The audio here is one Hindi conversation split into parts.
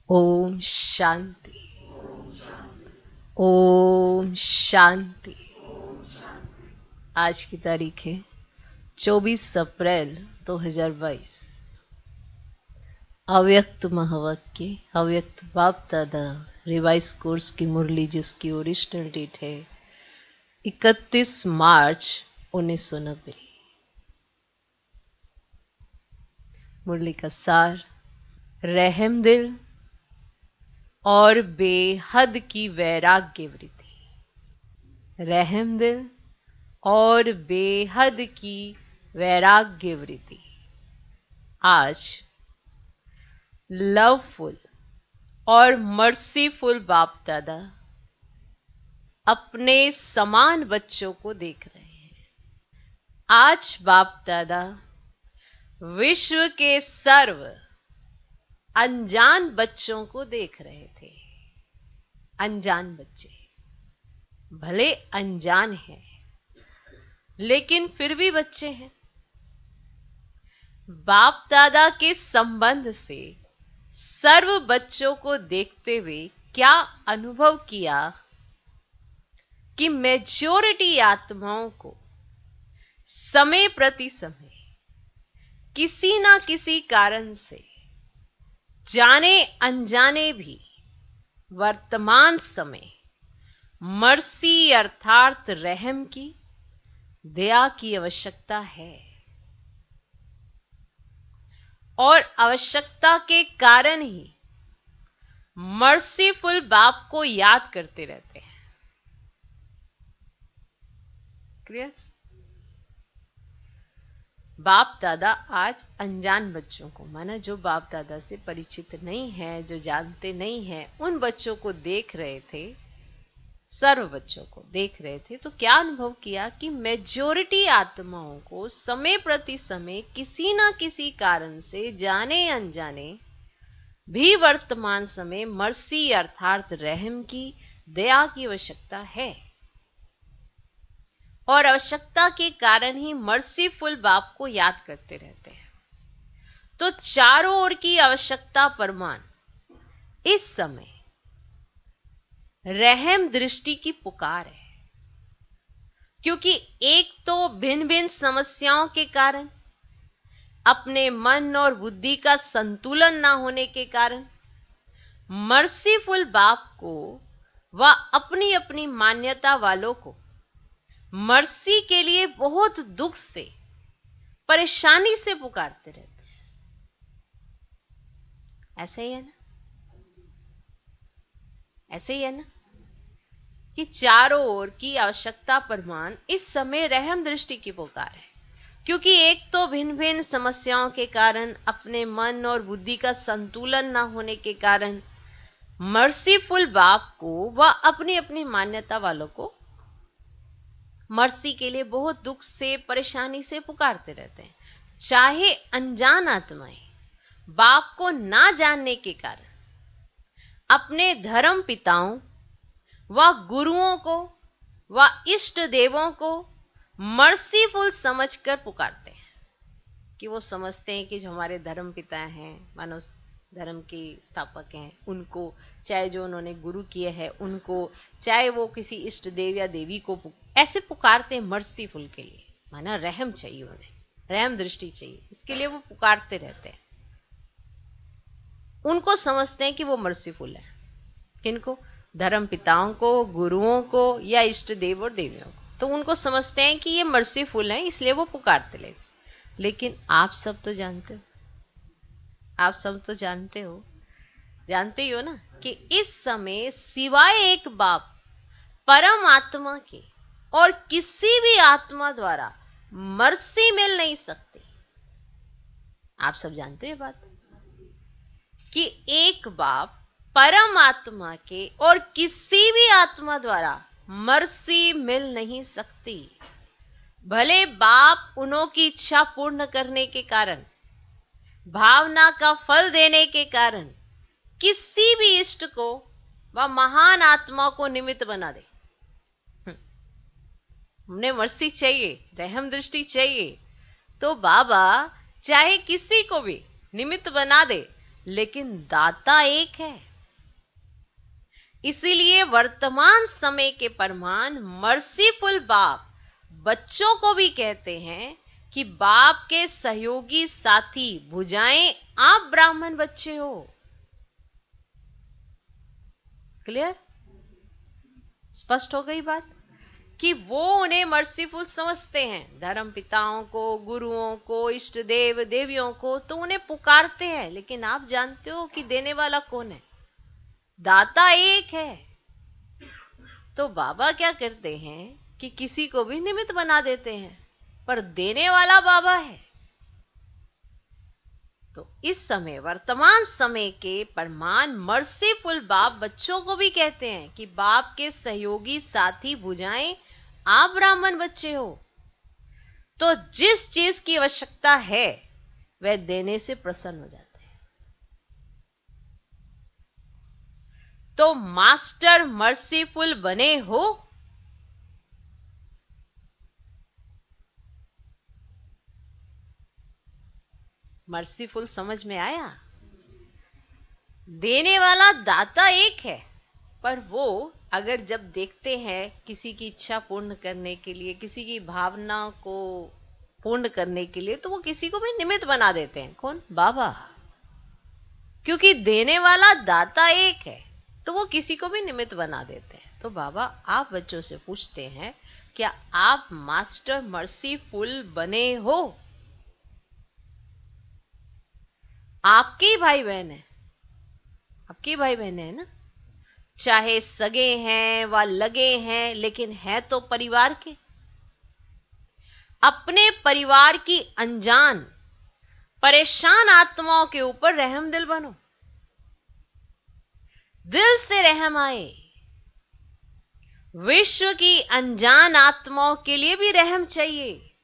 ओम शांति। ओम शांति। आज की तारीख है 24 अप्रैल 2022। अव्यक्त महावाक्य अव्यक्त बाप दादा रिवाइज कोर्स की मुरली, जिसकी ओरिजिनल डेट है 31 मार्च 1990। मुरली का सार: रहम दिल और बेहद की वैराग्य वृत्ति। रहम दिल और बेहद की वैराग्य वृत्ति। आज लवफुल और मर्सीफुल बाप दादा अपने समान बच्चों को देख रहे हैं। आज बाप दादा विश्व के सर्व अनजान बच्चों को देख रहे थे। अनजान बच्चे भले अनजान हैं, लेकिन फिर भी बच्चे हैं। बाप दादा के संबंध से सर्व बच्चों को देखते हुए क्या अनुभव किया कि मेजॉरिटी आत्माओं को समय प्रति समय किसी ना किसी कारण से, जाने अनजाने भी, वर्तमान समय मर्सी अर्थात रहम की, दया की आवश्यकता है। और आवश्यकता के कारण ही मर्सीफुल बाप को याद करते रहते हैं। क्लियर? बाप दादा आज अनजान बच्चों को, माना जो बाप दादा से परिचित नहीं है, जो जानते नहीं है, उन बच्चों को देख रहे थे, सर्व बच्चों को देख रहे थे। तो क्या अनुभव किया कि मेजॉरिटी आत्माओं को समय प्रति समय किसी ना किसी कारण से, जाने अनजाने भी, वर्तमान समय मर्सी अर्थात रहम की, दया की आवश्यकता है। और आवश्यकता के कारण ही मर्सीफुल बाप को याद करते रहते हैं। तो चारों ओर की आवश्यकता परमान इस समय रहम दृष्टि की पुकार है। क्योंकि एक तो भिन्न भिन्न समस्याओं के कारण, अपने मन और बुद्धि का संतुलन ना होने के कारण, मर्सीफुल बाप को व अपनी अपनी मान्यता वालों को मर्सी के लिए बहुत दुख से, परेशानी से पुकारते रहते हैं। ऐसे ही है ना? ऐसे ही है ना कि चारों ओर की आवश्यकता परमान इस समय रहम दृष्टि की पुकार है। क्योंकि एक तो भिन्न भिन्न समस्याओं के कारण, अपने मन और बुद्धि का संतुलन ना होने के कारण, मर्सीफुल बाप को व अपनी अपनी मान्यता वालों को मर्सी के लिए बहुत दुख से, परेशानी से पुकारते रहते हैं। चाहे अनजान आत्माएं बाप को ना जानने के कारण अपने धर्म पिताओं व गुरुओं को व इष्ट देवों को मर्सीफुल समझकर पुकारते हैं। कि वो समझते हैं कि जो हमारे धर्म पिता हैं, मानो धर्म के स्थापक हैं, उनको, चाहे जो उन्होंने गुरु किए हैं उनको, चाहे वो किसी इष्ट देव या देवी को ऐसे पुकारते हैं मर्सीफुल के लिए। माना रहम चाहिए, उन्हें रहम दृष्टि चाहिए, इसके लिए वो पुकारते रहते हैं। उनको समझते हैं कि वो मर्सीफुल है। किनको? धर्म पिताओं को, गुरुओं को या इष्ट देव और देवियों को। तो उनको समझते हैं कि ये मर्सीफुल है, इसलिए वो पुकारते ले। लेकिन आप सब तो जानते हो, आप सब तो जानते ही हो ना कि इस समय सिवाय एक बाप परम आत्मा के और किसी भी आत्मा द्वारा मर्सी मिल नहीं सकती। आप सब जानते हो बात कि एक बाप परम आत्मा के और किसी भी आत्मा द्वारा मर्सी मिल नहीं सकती। भले बाप उन्हों की इच्छा पूर्ण करने के कारण, भावना का फल देने के कारण किसी भी इष्ट को व महान आत्मा को निमित्त बना दे। हमने मर्सी चाहिए, रहम दृष्टि चाहिए, तो बाबा चाहे किसी को भी निमित्त बना दे, लेकिन दाता एक है। इसीलिए वर्तमान समय के परमान मर्सीफुल बाप बच्चों को भी कहते हैं कि बाप के सहयोगी साथी भुजाएं आप ब्राह्मण बच्चे हो। क्लियर? स्पष्ट हो गई बात कि वो उन्हें मर्सीफुल समझते हैं। धर्म पिताओं को, गुरुओं को, इष्ट देव देवियों को तो उन्हें पुकारते हैं, लेकिन आप जानते हो कि देने वाला कौन है? दाता एक है। तो बाबा क्या करते हैं कि किसी को भी निमित्त बना देते हैं, पर देने वाला बाबा है। तो इस समय वर्तमान समय के परमान मर्सीफुल बाप बच्चों को भी कहते हैं कि बाप के सहयोगी साथी भुजाएं आप ब्राह्मण बच्चे हो। तो जिस चीज की आवश्यकता है वह देने से प्रसन्न हो जाते हैं। तो मास्टर मर्सीफुल बने हो। मर्सीफुल समझ में आया? देने वाला दाता एक है, पर वो अगर जब देखते हैं किसी की इच्छा पूर्ण करने के लिए, किसी की भावना को पूर्ण करने के लिए, तो वो किसी को भी निमित्त बना देते हैं। कौन? बाबा। क्योंकि देने वाला दाता एक है, तो वो किसी को भी निमित्त बना देते हैं। तो बाबा आप बच्चों से पूछते हैं, क्या आप मास्टर मर्सीफुल बने हो? आपके भाई बहन है, आपकी भाई बहन है ना, चाहे सगे हैं व लगे हैं, लेकिन है तो परिवार के। अपने परिवार की अनजान परेशान आत्माओं के ऊपर रहम दिल बनो। दिल से रहम आए। विश्व की अनजान आत्माओं के लिए भी रहम चाहिए।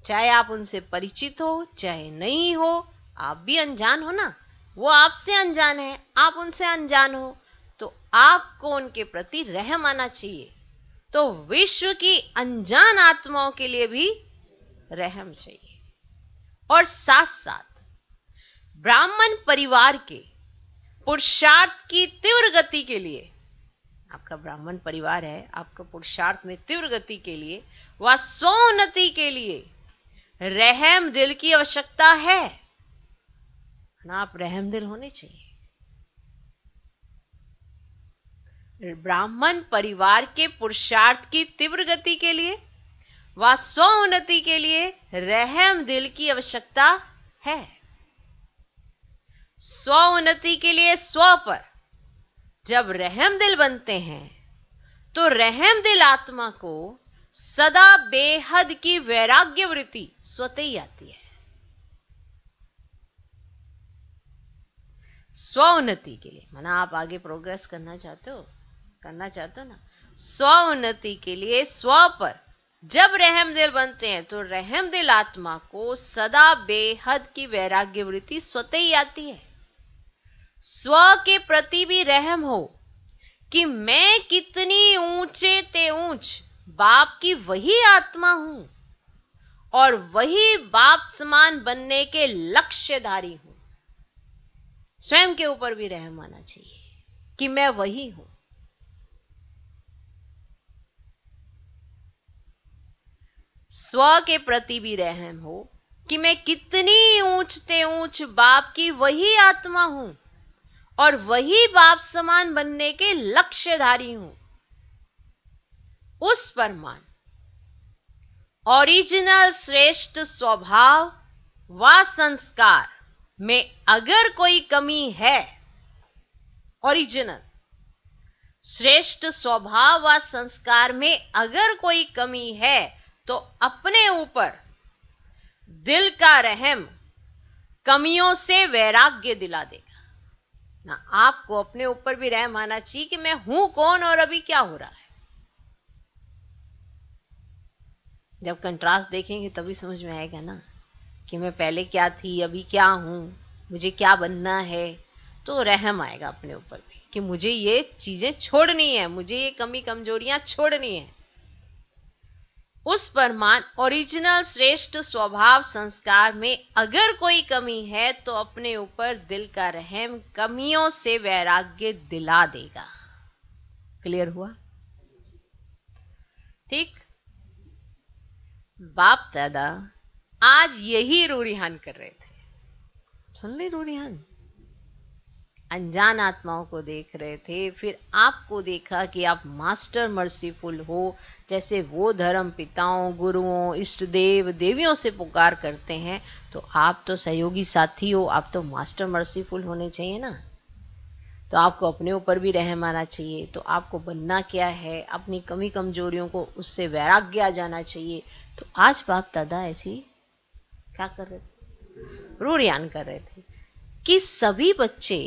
चाहे आप उनसे परिचित हो, चाहे नहीं हो, आप भी अनजान हो ना। वो आपसे अनजान है, आप उनसे अनजान हो, तो आपको उनके प्रति रहम आना चाहिए। तो विश्व की अनजान आत्माओं के लिए भी रहम चाहिए। और साथ साथ ब्राह्मण परिवार के पुरुषार्थ की तीव्र गति के लिए, आपका ब्राह्मण परिवार है, आपका पुरुषार्थ में तीव्र गति के लिए व स्वोन्नति के लिए रहम दिल की आवश्यकता है ना। आप रहम दिल होने चाहिए। ब्राह्मण परिवार के पुरुषार्थ की तीव्र गति के लिए व स्वोन्नति के लिए रहम दिल की आवश्यकता है। स्वोन्नति के लिए स्व पर जब रहम दिल बनते हैं, तो रहम दिल आत्मा को सदा बेहद की वैराग्य वृत्ति स्वतः ही आती है। स्वोन्नति के लिए माना आप आगे प्रोग्रेस करना चाहते हो ना। स्वोन्नति के लिए स्व पर जब रहम दिल बनते हैं, तो रहम दिल आत्मा को सदा बेहद की वैराग्य वृत्ति स्वतः ही आती है। स्व के प्रति भी रहम हो कि मैं कितनी ऊंचे ते ऊंच बाप की वही आत्मा हूं और वही बाप समान बनने के लक्ष्यधारी हूं। स्वयं के ऊपर भी रहम आना चाहिए कि मैं वही हूं। स्व के प्रति भी रहम हो कि मैं कितनी ऊंचते ऊंच बाप की वही आत्मा हूं और वही बाप समान बनने के लक्ष्यधारी हूं। उस परमान ओरिजिनल श्रेष्ठ स्वभाव व संस्कार में अगर कोई कमी है, ओरिजिनल श्रेष्ठ स्वभाव व संस्कार में अगर कोई कमी है, तो अपने ऊपर दिल का रहम कमियों से वैराग्य दिला देगा ना। आपको अपने ऊपर भी रहम आना चाहिए कि मैं हूं कौन और अभी क्या हो रहा है। जब कंट्रास्ट देखेंगे तभी समझ में आएगा ना कि मैं पहले क्या थी, अभी क्या हूं, मुझे क्या बनना है। तो रहम आएगा अपने ऊपर भी कि मुझे ये चीजें छोड़नी है, मुझे ये कमी कमजोरियां छोड़नी है। उस परमान ओरिजिनल श्रेष्ठ स्वभाव संस्कार में अगर कोई कमी है तो अपने ऊपर दिल का रहम कमियों से वैराग्य दिला देगा। क्लियर हुआ? ठीक। बाप दादा आज यही रूढ़िहान कर रहे थे। सुन ले रूढ़िहान। अनजान आत्माओं को देख रहे थे, फिर आपको देखा कि आप मास्टर मर्सीफुल हो, जैसे वो धर्म पिताओं, गुरुओं, इष्ट देव देवियों से पुकार करते हैं, तो आप तो सहयोगी साथी हो, आप तो मास्टर मर्सीफुल होने चाहिए ना। तो आपको अपने ऊपर भी रहम आना चाहिए। तो आपको बनना क्या है, अपनी कमी कमजोरियों को उससे वैराग्य आ जाना चाहिए। तो आज बाप दादा ऐसी क्या कर रहे थे? रूढ़ियान कर रहे थे कि सभी बच्चे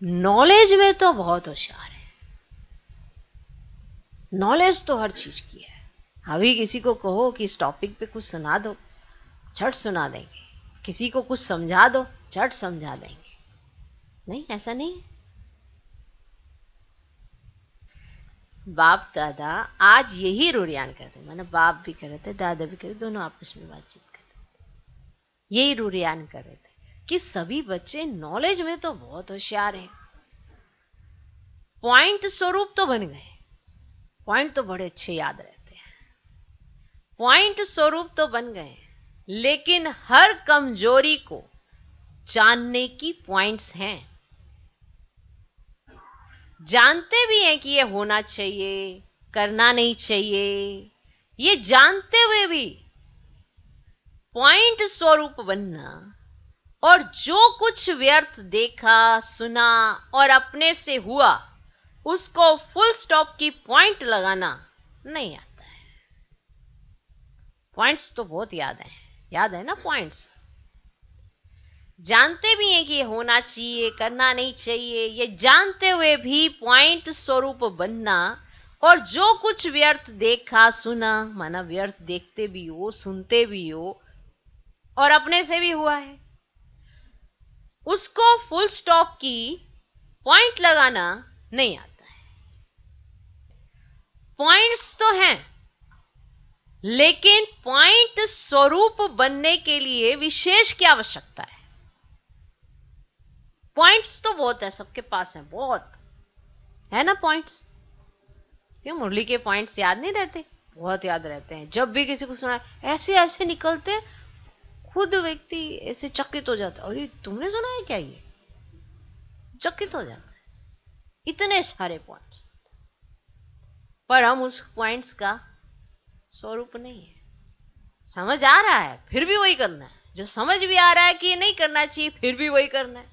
नॉलेज में तो बहुत होशियार है, नॉलेज तो हर चीज की है। अभी किसी को कहो कि इस टॉपिक पे कुछ सुना दो, झट सुना देंगे। किसी को कुछ समझा दो, झट समझा देंगे। नहीं, ऐसा नहीं है। बाप दादा आज यही रूढ़ियान करते, मैंने बाप भी कर रहे थे, दादा भी कर रहे, दोनों आपस में बातचीत कर रहे थे। यही रूढ़ियान कर रहे थे कि सभी बच्चे नॉलेज में तो बहुत होशियार हैं, पॉइंट स्वरूप तो बन गए, पॉइंट तो बड़े अच्छे याद रहते हैं, पॉइंट स्वरूप तो बन गए, लेकिन हर कमजोरी को जानने की पॉइंट्स हैं। जानते भी हैं कि ये होना चाहिए, करना नहीं चाहिए, ये जानते हुए भी पॉइंट स्वरूप बनना और जो कुछ व्यर्थ देखा, सुना और अपने से हुआ उसको फुल स्टॉप की पॉइंट लगाना नहीं आता है। पॉइंट्स तो बहुत याद है ना पॉइंट्स। जानते भी हैं कि ये होना चाहिए, करना नहीं चाहिए, ये जानते हुए भी पॉइंट स्वरूप बनना और जो कुछ व्यर्थ देखा, सुना, माना व्यर्थ देखते भी हो, सुनते भी हो और अपने से भी हुआ है, उसको फुल स्टॉप की पॉइंट लगाना नहीं आता है। पॉइंट्स तो हैं, लेकिन पॉइंट स्वरूप बनने के लिए विशेष क्या आवश्यकता है? पॉइंट्स तो बहुत है, सबके पास है, बहुत है ना पॉइंट्स। क्यों मुरली के पॉइंट्स याद नहीं रहते? बहुत याद रहते हैं। जब भी किसी को सुना ऐसे ऐसे निकलते, खुद व्यक्ति ऐसे चकित हो जाता है, अरे तुमने सुना है क्या? ये चकित हो जाता है, इतने सारे पॉइंट्स। पर हम उस पॉइंट्स का स्वरूप नहीं है। समझ आ रहा है फिर भी वही करना है, जो समझ भी आ रहा है कि ये नहीं करना चाहिए फिर भी वही करना है।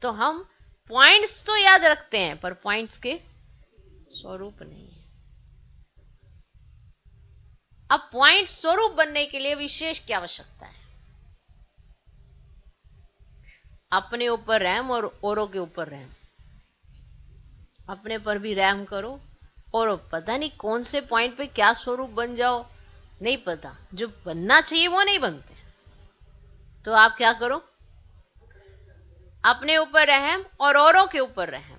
तो हम पॉइंट्स तो याद रखते हैं पर पॉइंट्स के स्वरूप नहीं है। अब पॉइंट स्वरूप बनने के लिए विशेष क्या आवश्यकता है? अपने ऊपर रहम और औरों के ऊपर रहम। अपने पर भी रहम करो और पता नहीं कौन से पॉइंट पे क्या स्वरूप बन जाओ, नहीं पता। जो बनना चाहिए वो नहीं बनते, तो आप क्या करो? अपने ऊपर रहम और औरों के ऊपर रहम।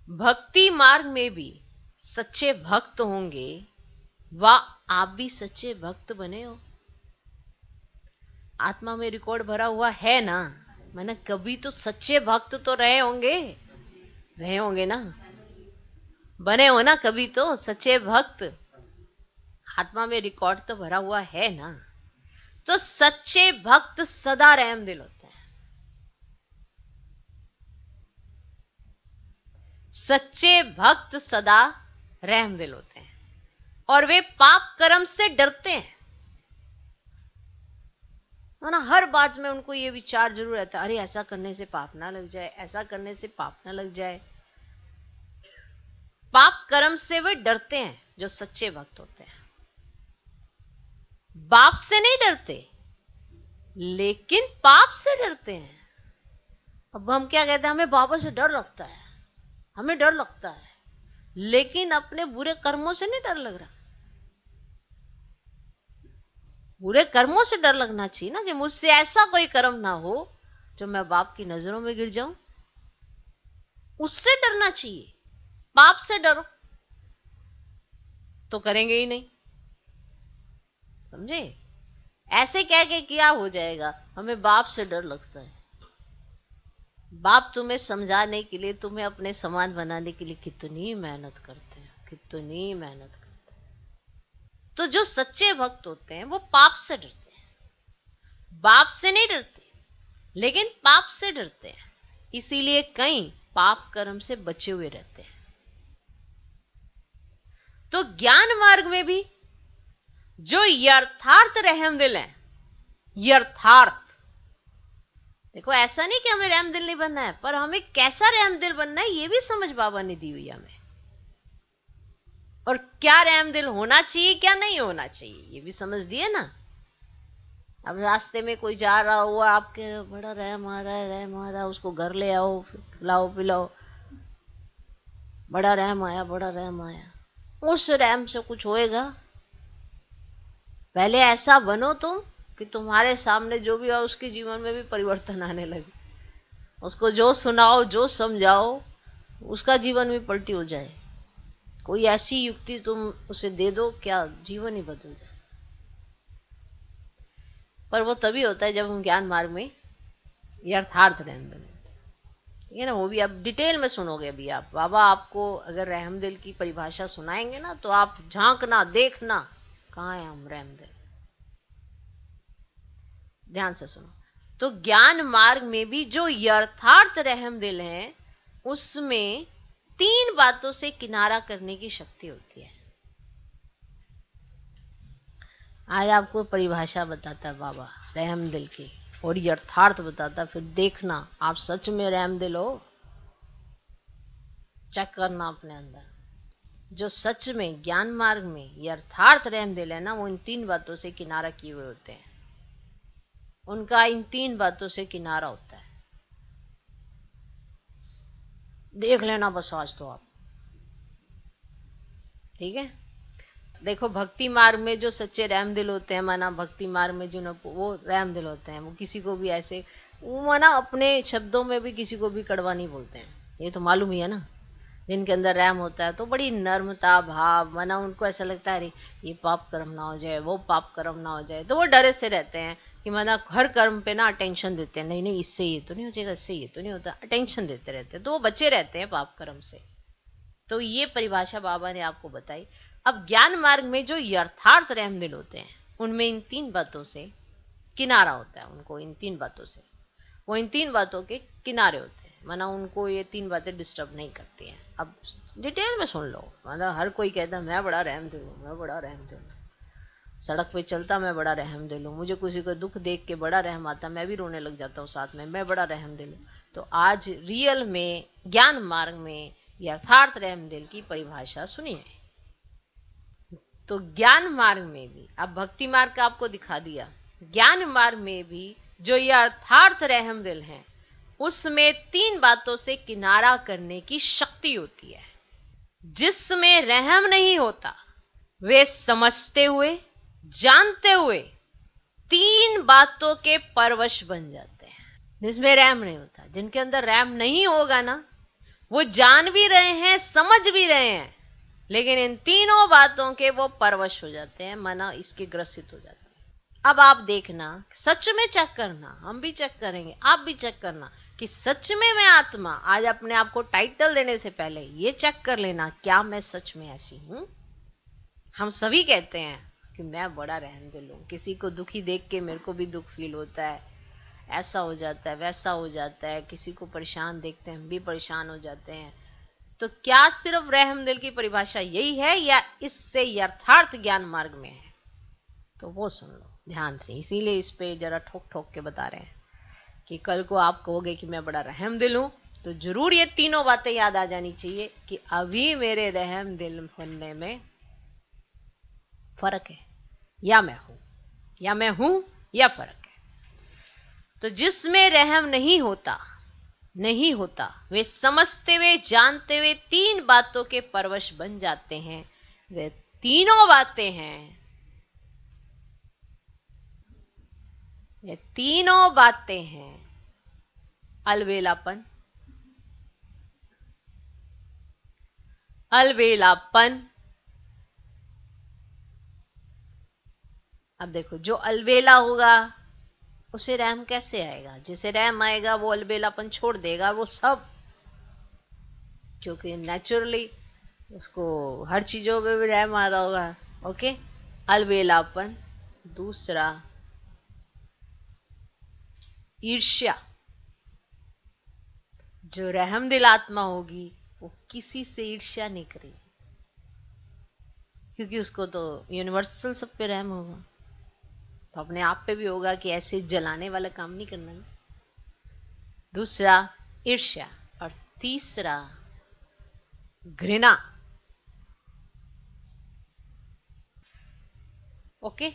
भक्ति मार्ग में भी सच्चे भक्त होंगे, वाह आप भी सच्चे भक्त बने हो। आत्मा में रिकॉर्ड भरा हुआ है ना, मैंने कभी तो सच्चे भक्त तो रहे होंगे ना, बने हो ना कभी तो सच्चे भक्त। आत्मा में रिकॉर्ड तो भरा हुआ है ना। तो सच्चे भक्त सदा रहम दिल होते हैं। सच्चे भक्त सदा रहम दिल होते हैं और वे पाप कर्म से डरते हैं ना। हर बात में उनको ये विचार जरूर रहता है, अरे ऐसा करने से पाप ना लग जाए, ऐसा करने से पाप ना लग जाए। पाप कर्म से वे डरते हैं जो सच्चे भक्त होते हैं। बाप से नहीं डरते, लेकिन पाप से डरते हैं। अब हम क्या कहते हैं, हमें बाबा से डर लगता है, हमें डर लगता है, लेकिन अपने बुरे कर्मों से नहीं डर लग रहा। बुरे कर्मों से डर लगना चाहिए ना, कि मुझसे ऐसा कोई कर्म ना हो जो मैं बाप की नजरों में गिर जाऊं, उससे डरना चाहिए। पाप से डरो तो करेंगे ही नहीं। समझे? ऐसे कह के क्या हो जाएगा? हमें बाप से डर लगता है। बाप तुम्हें समझाने के लिए, तुम्हें अपने समान बनाने के लिए कितनी मेहनत करते हैं, कितनी मेहनत करते हैं। तो जो सच्चे भक्त होते हैं वो पाप से डरते हैं, बाप से नहीं डरते, लेकिन पाप से डरते हैं। इसीलिए कई पाप कर्म से बचे हुए रहते हैं। तो ज्ञान मार्ग में भी जो यथार्थ रहमदिल है, यथार्थ, देखो ऐसा नहीं कि हमें रहमदिल नहीं बनना है, पर हमें कैसा रहमदिल बनना है ये भी समझ बाबा ने दी हुई हमें। और क्या रहमदिल होना चाहिए, क्या नहीं होना चाहिए, ये भी समझ दिए ना। अब रास्ते में कोई जा रहा हुआ, आपके बड़ा रहम आ रहा है, रहम आ रहा है, उसको घर ले आओ, खिलाओ पिलाओ, बड़ा रहम आया, बड़ा रहम आया, उस रहम से कुछ होएगा? पहले ऐसा बनो तुम कि तुम्हारे सामने जो भी हो उसके जीवन में भी परिवर्तन आने लगे। उसको जो सुनाओ, जो समझाओ, उसका जीवन भी पलटी हो जाए। कोई ऐसी युक्ति तुम उसे दे दो, क्या जीवन ही बदल जाए। पर वो तभी होता है जब हम ज्ञान मार्ग में यथार्थ रहमदिल, ठीक है ना। वो भी आप डिटेल में सुनोगे। अभी आप बाबा आपको अगर रहमदिल की परिभाषा सुनाएंगे ना, तो आप झांकना, देखना कहाँ है हम रहमदिल। ध्यान से सुनो। तो ज्ञान मार्ग में भी जो यथार्थ रहमदिल है, उसमें 3 बातों से किनारा करने की शक्ति होती है। आज आपको परिभाषा बताता है बाबा रहमदिल की, और यथार्थ बताता, फिर देखना आप सच में रहमदिल हो। चेक करना अपने अंदर। जो सच में ज्ञान मार्ग में यथार्थ रहमदिल है ना, वो इन 3 बातों से किनारा किए हुए होते हैं। उनका इन 3 बातों से किनारा होता है। देख लेना बस आज तो आप, ठीक है। देखो भक्ति मार्ग में जो सच्चे रहमदिल होते हैं, माना भक्ति मार्ग में जो वो रहमदिल होते हैं, वो किसी को भी ऐसे, वो माना अपने शब्दों में भी किसी को भी कड़वा नहीं बोलते हैं। ये तो मालूम ही है ना। जिनके अंदर रहम होता है तो बड़ी नर्मता भाव, माना उनको ऐसा लगता है अरे ये पाप कर्म ना हो जाए, वो पाप कर्म ना हो जाए, तो वो डरे से रहते हैं कि माना हर कर्म पे ना अटेंशन देते हैं। नहीं नहीं, इससे ये तो नहीं हो जाएगा, इससे ये तो नहीं होता, अटेंशन देते रहते हैं, तो वो बचे रहते हैं पाप कर्म से। तो ये परिभाषा बाबा ने आपको बताई। अब ज्ञान मार्ग में जो यथार्थ रहमदिल होते हैं, उनमें इन 3 बातों से किनारा होता है। उनको इन 3 बातों से, वो इन 3 बातों के किनारे होते हैं, माना उनको ये 3 बातें डिस्टर्ब नहीं करती हैं। अब डिटेल में सुन लो। मतलब हर कोई कहता है मैं बड़ा रहमदिल हूँ, मैं बड़ा रहमदिल हूँ, सड़क पे चलता मैं बड़ा रहमदिल हूँ, मुझे किसी को दुख देख के बड़ा रहम आता, मैं भी रोने लग जाता हूँ साथ में, मैं बड़ा रहमदिल हूँ। तो आज रियल में ज्ञान मार्ग में यथार्थ रहमदिल की परिभाषा सुनिए। तो ज्ञान मार्ग में भी, अब भक्ति मार्ग का आपको दिखा दिया, ज्ञान मार्ग में भी जो यथार्थ रहमदिल है, उसमें 3 बातों से किनारा करने की शक्ति होती है। जिसमें रहम नहीं होता, वे समझते हुए, जानते हुए 3 बातों के परवश बन जाते हैं। जिसमें रहम नहीं होता, जिनके अंदर रहम नहीं होगा ना, वो जान भी रहे हैं, समझ भी रहे हैं, लेकिन इन 3 बातों के वो परवश हो जाते हैं, मना इसके ग्रसित हो जाते हैं। अब आप देखना, सच में चेक करना, हम भी चेक करेंगे, आप भी चेक करना कि सच में मैं आत्मा, आज अपने आप को टाइटल देने से पहले ये चेक कर लेना, क्या मैं सच में ऐसी हूं? हम सभी कहते हैं कि मैं बड़ा रहमदिल हूं, किसी को दुखी देख के मेरे को भी दुख फील होता है, ऐसा हो जाता है, वैसा हो जाता है, किसी को परेशान देखते हैं हम भी परेशान हो जाते हैं। तो क्या सिर्फ रहमदिल की परिभाषा यही है, या इससे यथार्थ ज्ञान मार्ग में है? तो वो सुन लो ध्यान से। इसीलिए इस पे जरा ठोक ठोक के बता रहे हैं कि कल को आप कहोगे कि मैं बड़ा रहमदिल हूं, तो जरूर ये 3 बातें याद आ जानी चाहिए कि अभी मेरे रहमदिल बनने में फर्क है, या मैं हूं, या मैं हूं या फर्क है। तो जिसमें रहम नहीं होता, नहीं होता, वे समझते हुए, जानते हुए 3 बातों के परवश बन जाते हैं। वे 3 बातें हैं, ये 3 बातें हैं, अलबेलापन, अलबेलापन, अब देखो, जो अलबेला होगा उसे रहम कैसे आएगा? जैसे रहम आएगा वो अलबेलापन छोड़ देगा, वो सब, क्योंकि नेचुरली उसको हर चीजों पे भी रहम आ रहा होगा। ओके, अलबेलापन। दूसरा, ईर्ष्या। जो रहम दिल आत्मा होगी वो किसी से ईर्ष्या नहीं करेगी, क्योंकि उसको तो यूनिवर्सल सब पे रहम होगा, तो अपने आप पे भी होगा कि ऐसे जलाने वाला काम नहीं करना है। दूसरा ईर्ष्या, और तीसरा घृणा। ओके,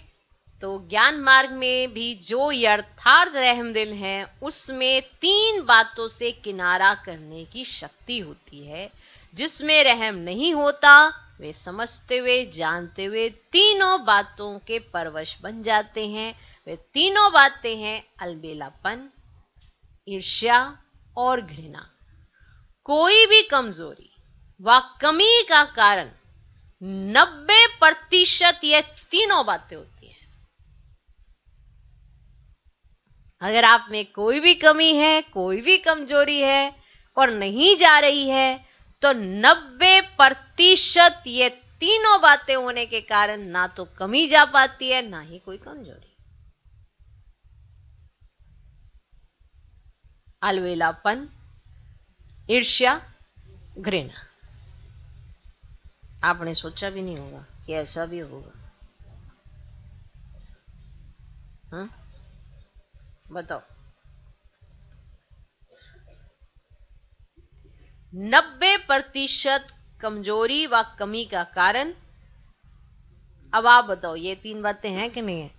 तो ज्ञान मार्ग में भी जो यथार्थ रहमदिल है उसमें 3 बातों से किनारा करने की शक्ति होती है। जिसमें रहम नहीं होता वे समझते हुए जानते हुए तीनों बातों के परवश बन जाते हैं। वे तीनों बातें हैं अलबेलापन, ईर्ष्या और घृणा। कोई भी कमजोरी व कमी का कारण 90% ये तीनों बातें होती हैं। अगर आप में कोई भी कमी है, कोई भी कमजोरी है और नहीं जा रही है, तो 90% ये तीनों बातें होने के कारण ना तो कमी जा पाती है, ना ही कोई कमजोरी। अलबेलापन, ईर्ष्या, घृणा। आपने सोचा भी नहीं होगा कि ऐसा भी होगा। हाँ, बताओ। 90% कमजोरी व कमी का कारण, अब आप बताओ ये 3 बातें हैं कि नहीं है,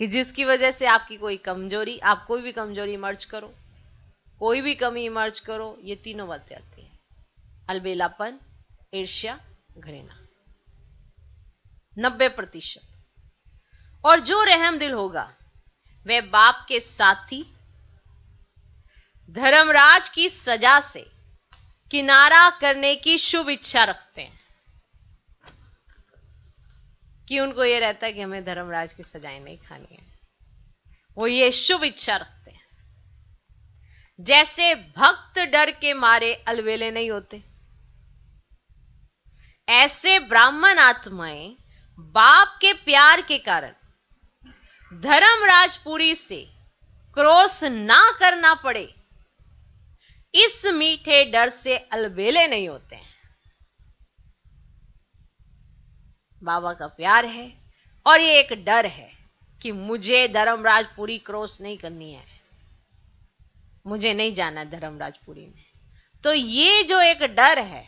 कि जिसकी वजह से आपकी कोई कमजोरी, आप कोई भी कमजोरी मर्ज करो, कोई भी कमी मर्ज करो, ये तीनों बातें आती हैं। अलबेलापन, ईर्ष्या, घृणा। 90%। और जो रहम दिल होगा वह बाप के साथी धर्मराज की सजा से किनारा करने की शुभ इच्छा रखते हैं, कि उनको यह रहता है कि हमें धर्मराज की सजाएं नहीं खानी है। वो ये शुभ इच्छा रखते हैं। जैसे भक्त डर के मारे अलबेले नहीं होते, ऐसे ब्राह्मण आत्माएं बाप के प्यार के कारण धर्मराजपुरी से क्रोश ना करना पड़े, इस मीठे डर से अलबेले नहीं होते हैं। बाबा का प्यार है और ये एक डर है कि मुझे धर्मराजपुरी क्रॉस नहीं करनी है, मुझे नहीं जाना धर्मराजपुरी में। तो ये जो एक डर है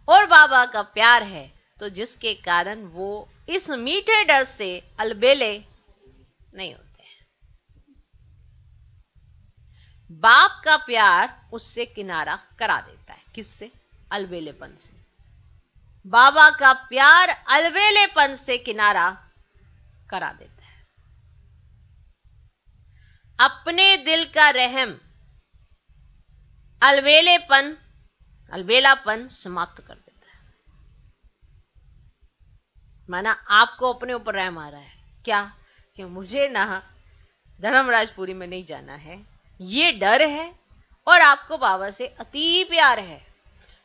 और बाबा का प्यार है, तो जिसके कारण वो इस मीठे डर से अलबेले नहीं होते हैं। बाप का प्यार उससे किनारा करा देता है। किससे? अलबेलेपन से। बाबा का प्यार अलबेलेपन से किनारा करा देता है। अपने दिल का रहम अलबेलापन समाप्त कर देता है। माना आपको अपने ऊपर रहम आ रहा है, क्या कि मुझे ना धर्मराजपुरी में नहीं जाना है, ये डर है और आपको बाबा से अति प्यार है,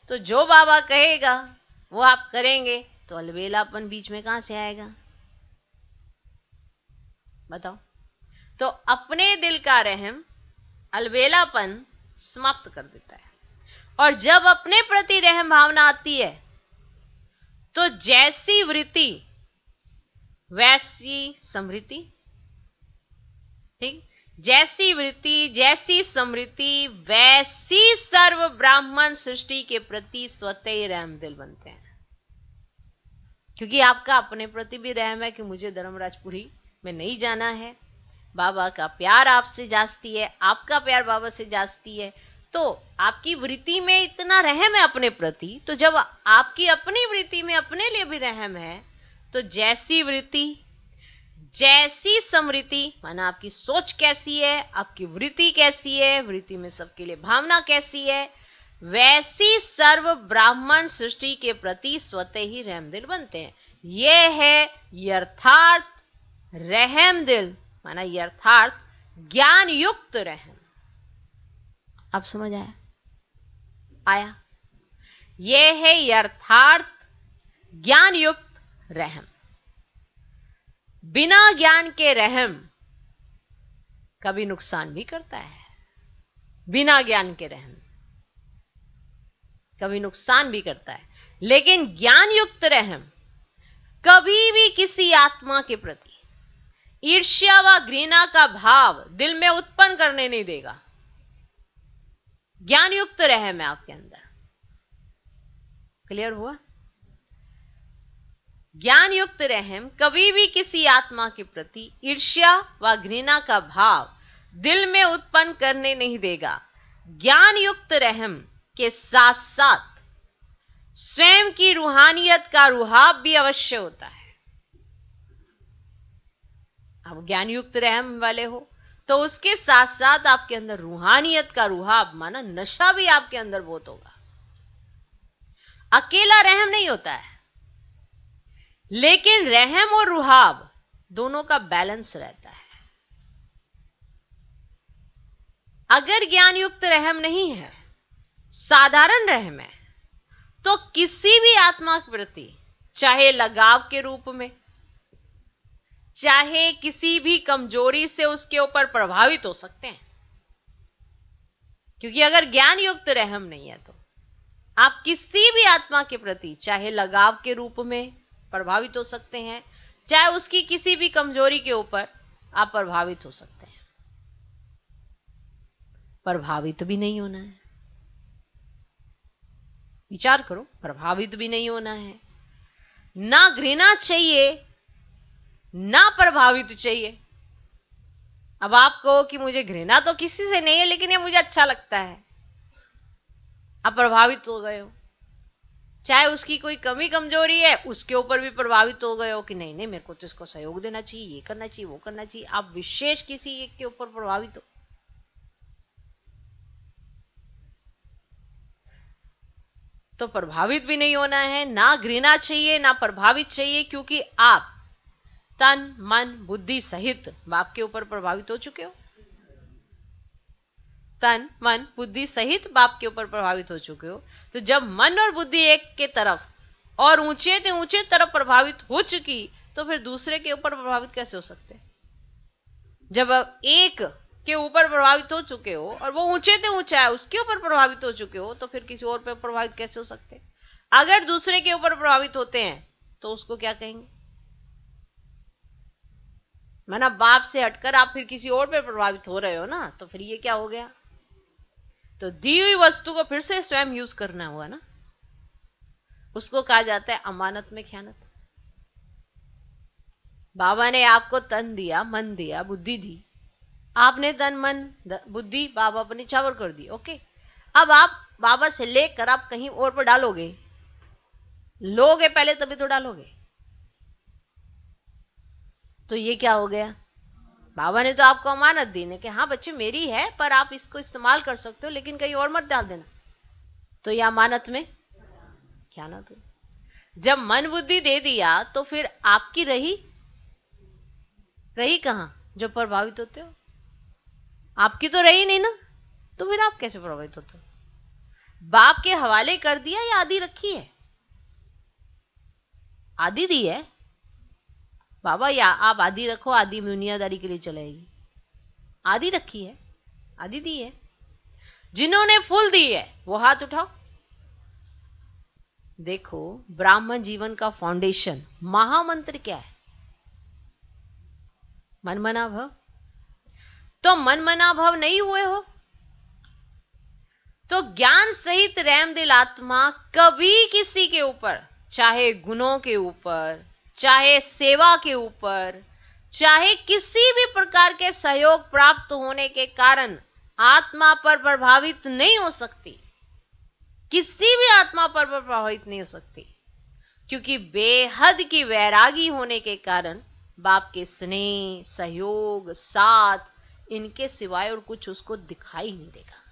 तो जो बाबा कहेगा वो आप करेंगे, तो अलबेलापन बीच में कहां से आएगा? बताओ। तो अपने दिल का रहम अलबेलापन समाप्त कर देता है। और जब अपने प्रति रहम भावना आती है, तो जैसी वृत्ति वैसी समृद्धि। ठीक, जैसी वृत्ति जैसी समृद्धि वैसी सर्व ब्राह्मण सृष्टि के प्रति स्वतः ही रहम दिल बनते हैं। क्योंकि आपका अपने प्रति भी रहम है कि मुझे धर्मराजपुरी में नहीं जाना है, बाबा का प्यार आपसे जास्ती है, आपका प्यार बाबा से जास्ती है, तो आपकी वृत्ति में इतना रहम है अपने प्रति। तो जब आपकी अपनी वृत्ति में अपने लिए भी रहम है, तो जैसी वृत्ति जैसी समृद्धि, माना आपकी सोच कैसी है, आपकी वृत्ति कैसी है, वृत्ति में सबके लिए भावना कैसी है, वैसी सर्व ब्राह्मण सृष्टि के प्रति स्वतः ही रहमदिल बनते हैं। यह है यथार्थ रहम दिल माना यथार्थ ज्ञान युक्त रहम। अब समझ आया? आया? यह है यथार्थ ज्ञान युक्त रहम। बिना ज्ञान के रहम कभी नुकसान भी करता है। बिना ज्ञान के रहम कभी नुकसान भी करता है, लेकिन ज्ञान युक्त रहम कभी भी किसी आत्मा के प्रति ईर्ष्या व घृणा का भाव दिल में उत्पन्न करने नहीं देगा। ज्ञान युक्त रहम है आपके अंदर। क्लियर हुआ? ज्ञान युक्त रहम कभी भी किसी आत्मा के प्रति ईर्ष्या व घृणा का भाव दिल में उत्पन्न करने नहीं देगा। ज्ञान युक्त रहम के साथ साथ स्वयं की रूहानियत का रुहाब भी अवश्य होता है। आप ज्ञान युक्त रहम वाले हो तो उसके साथ साथ आपके अंदर रूहानियत का रुहाब माना नशा भी आपके अंदर बहुत होगा। अकेला रहम नहीं होता है, लेकिन रहम और रुहाब दोनों का बैलेंस रहता है। अगर ज्ञान युक्त रहम नहीं है, साधारण रहम है, तो किसी भी आत्मा के प्रति चाहे लगाव के रूप में, चाहे किसी भी कमजोरी से उसके ऊपर प्रभावित हो सकते हैं। क्योंकि अगर ज्ञान युक्त रहम नहीं है तो आप किसी भी आत्मा के प्रति चाहे लगाव के रूप में प्रभावित हो सकते हैं, चाहे उसकी किसी भी कमजोरी के ऊपर आप प्रभावित हो सकते हैं। प्रभावित भी नहीं होना है। विचार करो, प्रभावित भी नहीं होना है। ना घृणा चाहिए ना प्रभावित चाहिए। अब आप कहो कि मुझे घृणा तो किसी से नहीं है, लेकिन ये मुझे अच्छा लगता है, आप प्रभावित हो गए हो। चाहे उसकी कोई कमी कमजोरी है, उसके ऊपर भी प्रभावित हो गए हो कि नहीं नहीं मेरे को तो इसको सहयोग देना चाहिए, ये करना चाहिए, वो करना चाहिए। आप विशेष किसी एक के ऊपर प्रभावित हो। तो प्रभावित भी नहीं होना है, ना घृणा चाहिए ना प्रभावित चाहिए, क्योंकि आप तन मन बुद्धि सहित बाप के ऊपर प्रभावित हो चुके हो। तन मन बुद्धि सहित बाप के ऊपर प्रभावित हो चुके हो। तो जब मन और बुद्धि एक के तरफ और ऊंचे से ऊंचे तरफ प्रभावित हो चुकी, तो फिर दूसरे के ऊपर प्रभावित कैसे हो सकते? जब अब एक के ऊपर प्रभावित हो चुके हो और वो ऊंचे से ऊंचा है उसके ऊपर प्रभावित हो चुके हो, तो फिर किसी और पर प्रभावित कैसे हो सकते? अगर दूसरे के ऊपर प्रभावित होते हैं तो उसको क्या कहेंगे? माना बाप से हटकर आप फिर किसी और पे प्रभावित हो रहे हो ना, तो फिर ये क्या हो गया? तो दी हुई वस्तु को फिर से स्वयं यूज करना हुआ ना। उसको कहा जाता है अमानत में ख्यानत। बाबा ने आपको तन दिया, मन दिया, बुद्धि दी। आपने तन मन बुद्धि बाबा पर निछावर कर दी। ओके, अब आप बाबा से लेकर आप कहीं और पर डालोगे, लोगे पहले तभी तो डालोगे। तो ये क्या हो गया? बाबा ने तो आपको अमानत दी ने कि हाँ बच्चे मेरी है, पर आप इसको इस्तेमाल कर सकते हो, लेकिन कहीं और मत डाल देना। तो यह अमानत में ख्यानत हुई। जब मन बुद्धि दे दिया तो फिर आपकी रही कहां जो प्रभावित होते हो? आपकी तो रही नहीं ना, तो फिर आप कैसे प्रभावित होते हो? बाप के हवाले कर दिया या आदि रखी है? आदि दी है बाबा, या आप आदि रखो, आदि दुनियादारी के लिए चलेगी। आदि रखी है, आदि दी है। जिन्होंने फूल दी है वो हाथ उठाओ। देखो, ब्राह्मण जीवन का फाउंडेशन महामंत्र क्या है? मनमना भव। तो मनमना भव नहीं हुए हो तो ज्ञान सहित रहम दिल आत्मा कभी किसी के ऊपर, चाहे गुणों के ऊपर, चाहे सेवा के ऊपर, चाहे किसी भी प्रकार के सहयोग प्राप्त होने के कारण आत्मा पर प्रभावित नहीं हो सकती। किसी भी आत्मा पर प्रभावित नहीं हो सकती, क्योंकि बेहद की वैरागी होने के कारण बाप के स्नेह, सहयोग, साथ, इनके सिवाय और कुछ उसको दिखाई नहीं देगा।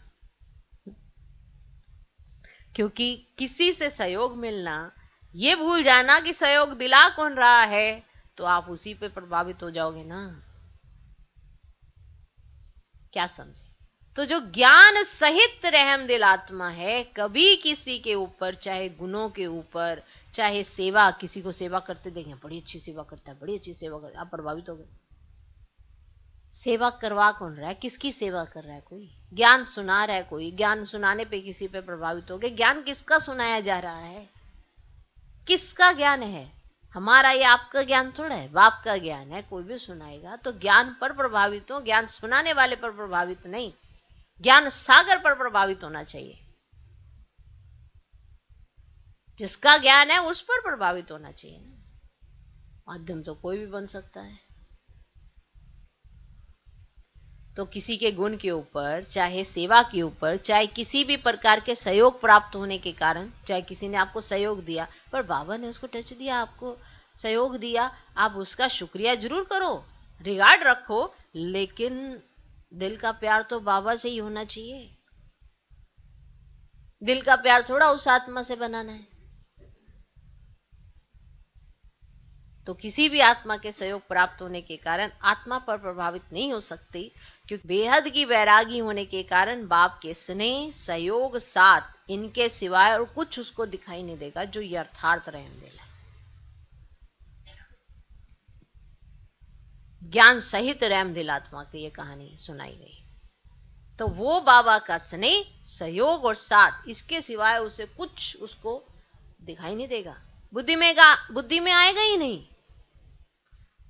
क्योंकि किसी से सहयोग मिलना, ये भूल जाना कि सहयोग दिला कौन रहा है, तो आप उसी पे प्रभावित हो जाओगे ना। क्या समझे? तो जो ज्ञान सहित रहमदिल आत्मा है, कभी किसी के ऊपर, चाहे गुणों के ऊपर, चाहे सेवा, किसी को सेवा करते देखें, बड़ी अच्छी सेवा करता है, बड़ी अच्छी सेवा करता है, आप प्रभावित हो गए। सेवा करवा कौन रहा है? किसकी सेवा कर रहा है? कोई ज्ञान सुना रहा है, कोई ज्ञान सुनाने पे किसी पे प्रभावित हो गए। ज्ञान किसका सुनाया जा रहा है? किसका ज्ञान है? हमारा या आपका ज्ञान थोड़ा है, बाप का ज्ञान है। कोई भी सुनाएगा तो ज्ञान पर प्रभावित हो, ज्ञान सुनाने वाले पर प्रभावित नहीं। ज्ञान सागर पर प्रभावित होना चाहिए। जिसका ज्ञान है उस पर प्रभावित होना चाहिए ना। माध्यम तो कोई भी बन सकता है। तो किसी के गुण के ऊपर, चाहे सेवा के ऊपर, चाहे किसी भी प्रकार के सहयोग प्राप्त होने के कारण, चाहे किसी ने आपको सहयोग दिया, पर बाबा ने उसको टच दिया, आपको सहयोग दिया, आप उसका शुक्रिया जरूर करो, रिगार्ड रखो, लेकिन दिल का प्यार तो बाबा से ही होना चाहिए। दिल का प्यार थोड़ा उस आत्मा से बनाना है। तो किसी भी आत्मा के सहयोग प्राप्त होने के कारण आत्मा पर प्रभावित नहीं हो सकती, क्योंकि बेहद की वैरागी होने के कारण बाप के स्नेह, सहयोग, साथ, इनके सिवाय और कुछ उसको दिखाई नहीं देगा जो यथार्थ रहमदिल है। ज्ञान सहित रहमदिल आत्मा की ये कहानी सुनाई गई। तो वो बाबा का स्नेह, सहयोग और साथ, इसके सिवाय उसे कुछ उसको दिखाई नहीं देगा। बुद्धि में आएगा ही नहीं।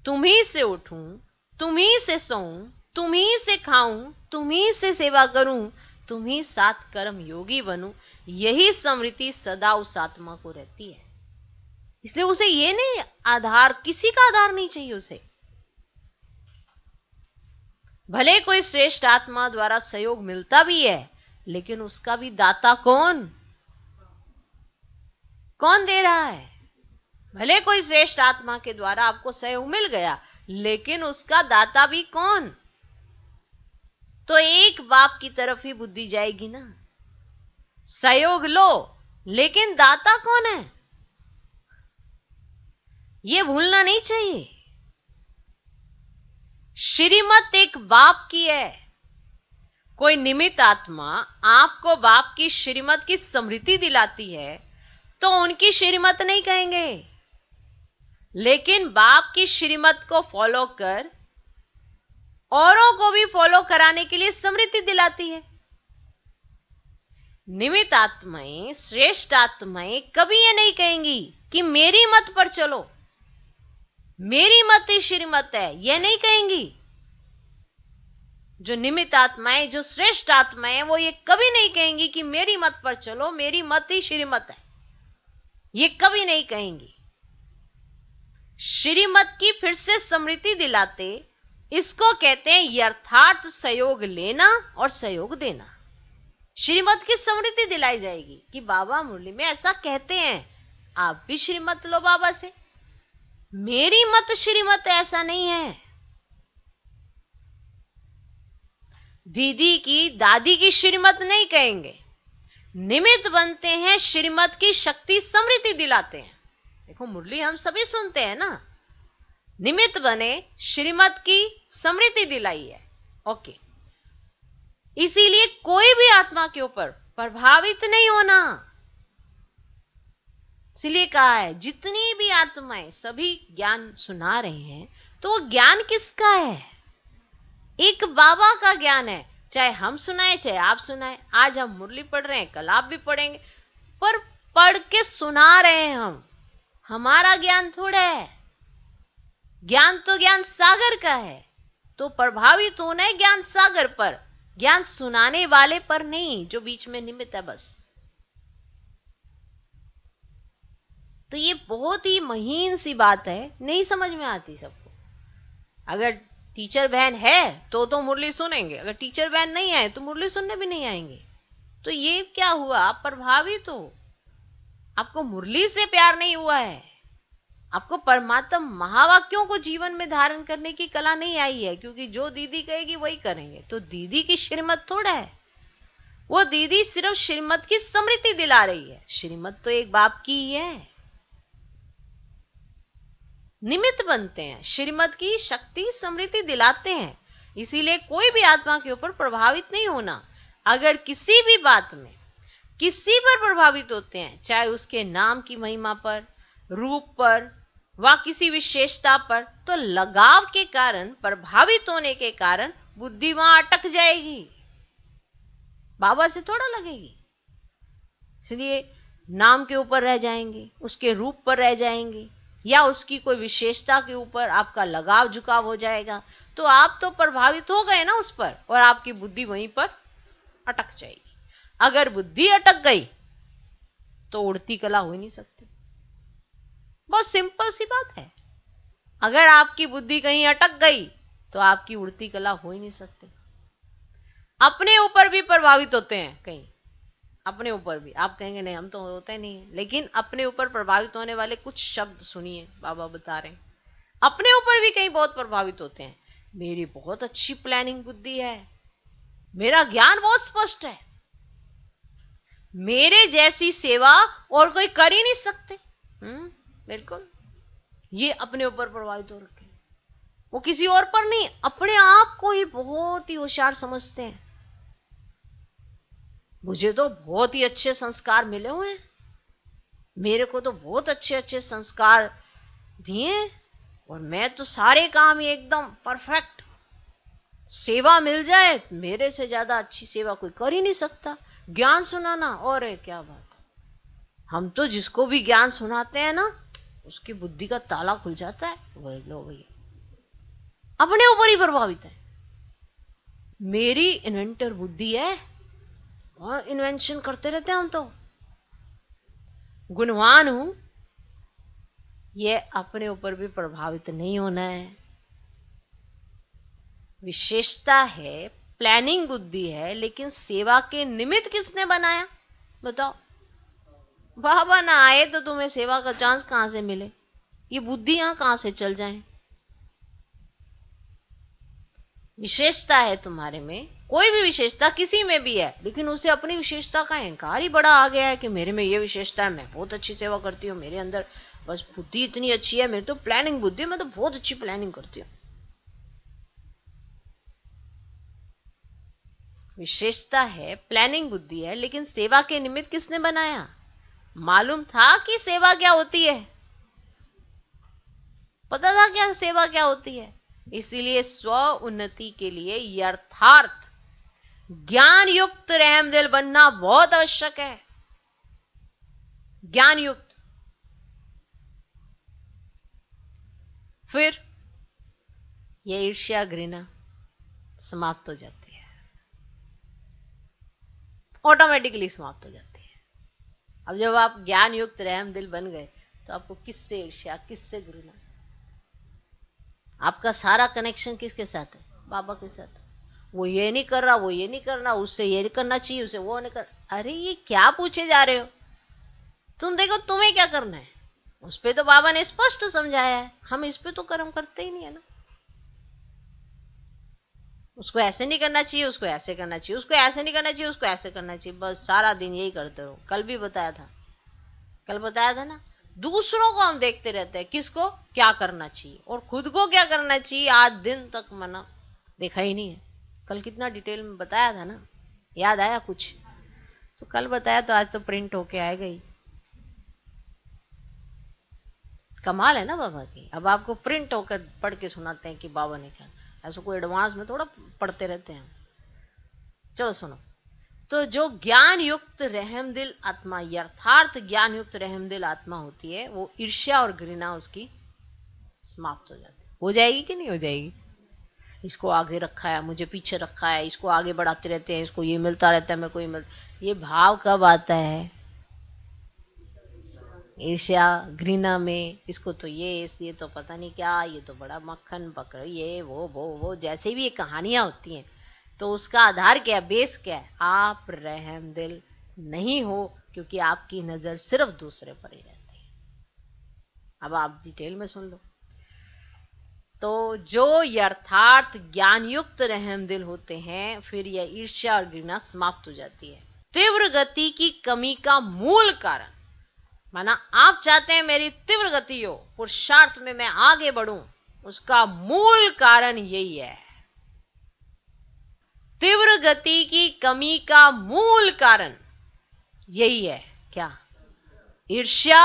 तुम्ही से उठूं, तुम्ही से सोऊं, तुम्ही से खाऊं, तुम्ही से सेवा करूं, तुम्ही साथ कर्म योगी बनूं, यही स्मृति सदा उस आत्मा को रहती है। इसलिए उसे ये नहीं आधार, किसी का आधार नहीं चाहिए उसे। भले कोई श्रेष्ठ आत्मा द्वारा सहयोग मिलता भी है, लेकिन उसका भी दाता कौन दे रहा है? भले कोई श्रेष्ठ आत्मा के द्वारा आपको सहयोग मिल गया, लेकिन उसका दाता भी कौन? तो एक बाप की तरफ ही बुद्धि जाएगी ना। सहयोग लो, लेकिन दाता कौन है यह भूलना नहीं चाहिए। श्रीमत एक बाप की है। कोई निमित्त आत्मा आपको बाप की श्रीमत की स्मृति दिलाती है तो उनकी श्रीमत नहीं कहेंगे, लेकिन बाप की श्रीमत को फॉलो कर औरों को भी फॉलो कराने के लिए स्मृति दिलाती है। निमित्त आत्माएं, श्रेष्ठ आत्माएं कभी ये नहीं कहेंगी कि मेरी मत पर चलो, मेरी मत ही श्रीमत है, यह नहीं कहेंगी। जो निमित्त आत्माएं, जो श्रेष्ठ आत्माएं, वो ये कभी नहीं कहेंगी कि मेरी मत पर चलो, मेरी मत ही श्रीमत है, ये कभी नहीं कहेंगी। श्रीमत की फिर से स्मृति दिलाते, इसको कहते हैं यथार्थ सहयोग लेना और सहयोग देना। श्रीमत की स्मृति दिलाई जाएगी कि बाबा मुरली में ऐसा कहते हैं, आप भी श्रीमत लो बाबा से। मेरी मत श्रीमत ऐसा नहीं है। दीदी की, दादी की श्रीमत नहीं कहेंगे, निमित्त बनते हैं, श्रीमत की शक्ति स्मृति दिलाते हैं। देखो मुरली हम सभी सुनते हैं ना, निमित्त बने, श्रीमत की स्मृति दिलाई है। ओके, इसीलिए कोई भी आत्मा के ऊपर प्रभावित नहीं होना। इसलिए कहा है जितनी भी आत्माएं सभी ज्ञान सुना रहे हैं, तो वो ज्ञान किसका है? एक बाबा का ज्ञान है। चाहे हम सुनाए, चाहे आप सुनाए। आज हम मुरली पढ़ रहे हैं, कल आप भी पढ़ेंगे, पर पढ़ के सुना रहे हैं हम। हमारा ज्ञान थोड़ा है। ज्ञान तो ज्ञान सागर का है, तो प्रभावित होना है ज्ञान सागर पर, ज्ञान सुनाने वाले पर नहीं, जो बीच में निमित्त है बस। तो ये बहुत ही महीन सी बात है, नहीं समझ में आती सबको। अगर टीचर बहन है तो मुरली सुनेंगे, अगर टीचर बहन नहीं आए तो मुरली सुनने भी नहीं आएंगे। तो ये क्या हुआ? आप प्रभावित हो, आपको मुरली से प्यार नहीं हुआ है, आपको परमात्मा महावाक्यों को जीवन में धारण करने की कला नहीं आई है, क्योंकि जो दीदी कहेगी वही करेंगे। तो दीदी की श्रीमत थोड़ा है, वो दीदी सिर्फ श्रीमत की स्मृति दिला रही है। श्रीमत तो एक बाप की ही है। निमित्त बनते हैं, श्रीमत की शक्ति समृद्धि दिलाते हैं। इसीलिए कोई भी आत्मा के ऊपर प्रभावित नहीं होना। अगर किसी भी बात में किसी पर प्रभावित होते हैं, चाहे उसके नाम की महिमा पर, रूप पर व किसी विशेषता पर, तो लगाव के कारण, प्रभावित होने के कारण बुद्धि वहां अटक जाएगी, बाबा से थोड़ा लगेगी। इसलिए नाम के ऊपर रह जाएंगे, उसके रूप पर रह जाएंगे, या उसकी कोई विशेषता के ऊपर आपका लगाव झुकाव हो जाएगा, तो आप तो प्रभावित हो गए ना उस पर, और आपकी बुद्धि वहीं पर अटक जाएगी। अगर बुद्धि अटक गई तो उड़ती कला हो ही नहीं सकती। बहुत सिंपल सी बात है। अगर आपकी बुद्धि कहीं अटक गई तो आपकी उड़ती कला हो ही नहीं सकती। अपने ऊपर भी प्रभावित होते हैं कहीं, अपने ऊपर भी। आप कहेंगे नहीं हम तो होते नहीं है, लेकिन अपने ऊपर प्रभावित होने वाले कुछ शब्द सुनिए, बाबा बता रहे हैं। अपने ऊपर भी कहीं बहुत प्रभावित होते हैं। मेरी बहुत अच्छी प्लानिंग बुद्धि है, मेरा ज्ञान बहुत स्पष्ट है, मेरे जैसी सेवा और कोई कर ही नहीं सकते। बिल्कुल, ये अपने ऊपर प्रभावित हो रखे, वो किसी और पर नहीं, अपने आप को ही बहुत ही होशियार समझते हैं। मुझे तो बहुत ही अच्छे संस्कार मिले हुए हैं, मेरे को तो बहुत अच्छे अच्छे संस्कार दिए, और मैं तो सारे काम ही एकदम परफेक्ट, सेवा मिल जाए मेरे से ज्यादा अच्छी सेवा कोई कर ही नहीं सकता। ज्ञान सुनाना, और क्या बात है, हम तो जिसको भी ज्ञान सुनाते हैं ना, उसकी बुद्धि का ताला खुल जाता है। वही लो भैया, अपने ऊपर ही प्रभावित है। मेरी इन्वेंटर बुद्धि है, और इन्वेंशन करते रहते हैं हम तो, गुणवान हूं, ये अपने ऊपर भी प्रभावित नहीं होना है। विशेषता है, प्लानिंग बुद्धि है, लेकिन सेवा के निमित्त किसने बनाया बताओ? बाबा ना आए तो तुम्हें सेवा का चांस कहां से मिले? ये बुद्धि यहां कहां से चल जाए? विशेषता है तुम्हारे में, कोई भी विशेषता किसी में भी है, लेकिन उसे अपनी विशेषता का अहंकार ही बड़ा आ गया है कि मेरे में ये विशेषता है, मैं बहुत अच्छी सेवा करती हूँ, मेरे अंदर बस बुद्धि इतनी अच्छी है, मेरी तो प्लानिंग बुद्धि है, मैं तो बहुत अच्छी प्लानिंग करती हूँ। विशेषता है, प्लानिंग बुद्धि है, लेकिन सेवा के निमित्त किसने बनाया? मालूम था कि सेवा क्या होती है, पता था क्या सेवा क्या होती है। इसीलिए स्व उन्नति के लिए यथार्थ ज्ञान युक्त रहमदिल बनना बहुत आवश्यक है। ज्ञान युक्त, फिर ये ईर्ष्या घृणा समाप्त हो जाती है, ऑटोमेटिकली समाप्त हो जाती है। अब जब आप ज्ञान युक्त रहमदिल बन गए तो आपको किससे ईर्ष्या, किससे घृणा? आपका सारा कनेक्शन किसके साथ है? बाबा के साथ। वो ये नहीं कर रहा, वो ये नहीं करना, उससे ये नहीं करना चाहिए, उसे वो नहीं कर। अरे ये क्या पूछे जा रहे हो? तुम देखो तुम्हें क्या करना है, उस पे तो बाबा ने स्पष्ट समझाया है। हम इस पे तो कर्म करते ही नहीं है ना। उसको ऐसे नहीं करना चाहिए, उसको ऐसे करना चाहिए, उसको ऐसे नहीं करना चाहिए, उसको ऐसे करना चाहिए, बस सारा दिन यही करते रहो। कल भी बताया था, कल बताया था ना, दूसरों को हम देखते रहते हैं, किसको क्या करना चाहिए, और खुद को क्या करना चाहिए आज दिन तक मना देखा ही नहीं है। कल कितना डिटेल में बताया था ना, याद आया कुछ? तो कल बताया तो आज तो प्रिंट होके आएगा ही। कमाल है ना बाबा की। अब आपको प्रिंट होकर पढ़ के सुनाते हैं कि बाबा ने क्या, ऐसा कोई एडवांस में थोड़ा पढ़ते रहते हैं। चलो सुनो, तो जो ज्ञान युक्त रहमदिल आत्मा, यथार्थ ज्ञान युक्त रहमदिल आत्मा होती है, वो ईर्ष्या और घृणा उसकी समाप्त हो जाती है। हो जाएगी कि नहीं हो जाएगी? इसको आगे रखा है, मुझे पीछे रखा है, इसको आगे बढ़ाते रहते हैं, इसको ये मिलता रहता है, मेरे को ये मिलता। ये भाव कब आता है? ईर्ष्या घृणा में। इसको तो ये, इसलिए तो पता नहीं क्या, ये तो बड़ा मक्खन पकड़, ये वो जैसे भी ये कहानियां होती हैं, तो उसका आधार क्या है, बेस क्या है? आप रहमदिल नहीं हो, क्योंकि आपकी नजर सिर्फ दूसरे पर ही रहती है। अब आप डिटेल में सुन लो। तो जो यथार्थ ज्ञान युक्त रहमदिल होते हैं, फिर यह ईर्ष्या और घृणा समाप्त हो जाती है। तीव्र गति की कमी का मूल कारण, माना आप चाहते हैं मेरी तीव्र गति हो, पुरुषार्थ में मैं आगे बढ़ूं, उसका मूल कारण यही है। तीव्र गति की कमी का मूल कारण यही है। क्या? ईर्ष्या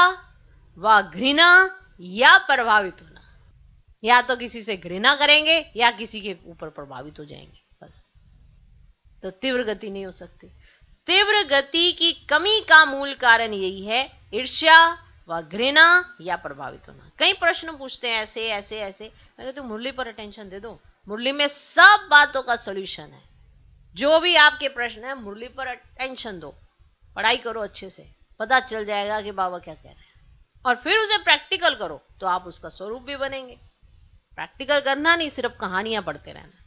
व घृणा या प्रभावित होना। या तो किसी से घृणा करेंगे या किसी के ऊपर प्रभावित हो जाएंगे, बस। तो तीव्र गति नहीं हो सकती। तीव्र गति की कमी का मूल कारण यही है, ईर्ष्या व घृणा या प्रभावित होना। कई प्रश्न पूछते हैं ऐसे ऐसे ऐसे, मैं कहती हूं मुरली पर अटेंशन दे दो, मुरली में सब बातों का सॉल्यूशन है। जो भी आपके प्रश्न है मुरली पर अटेंशन दो, पढ़ाई करो अच्छे से, पता चल जाएगा कि बाबा क्या कह रहे हैं, और फिर उसे प्रैक्टिकल करो तो आप उसका स्वरूप भी बनेंगे। प्रैक्टिकल करना नहीं, सिर्फ कहानियां पढ़ते रहना।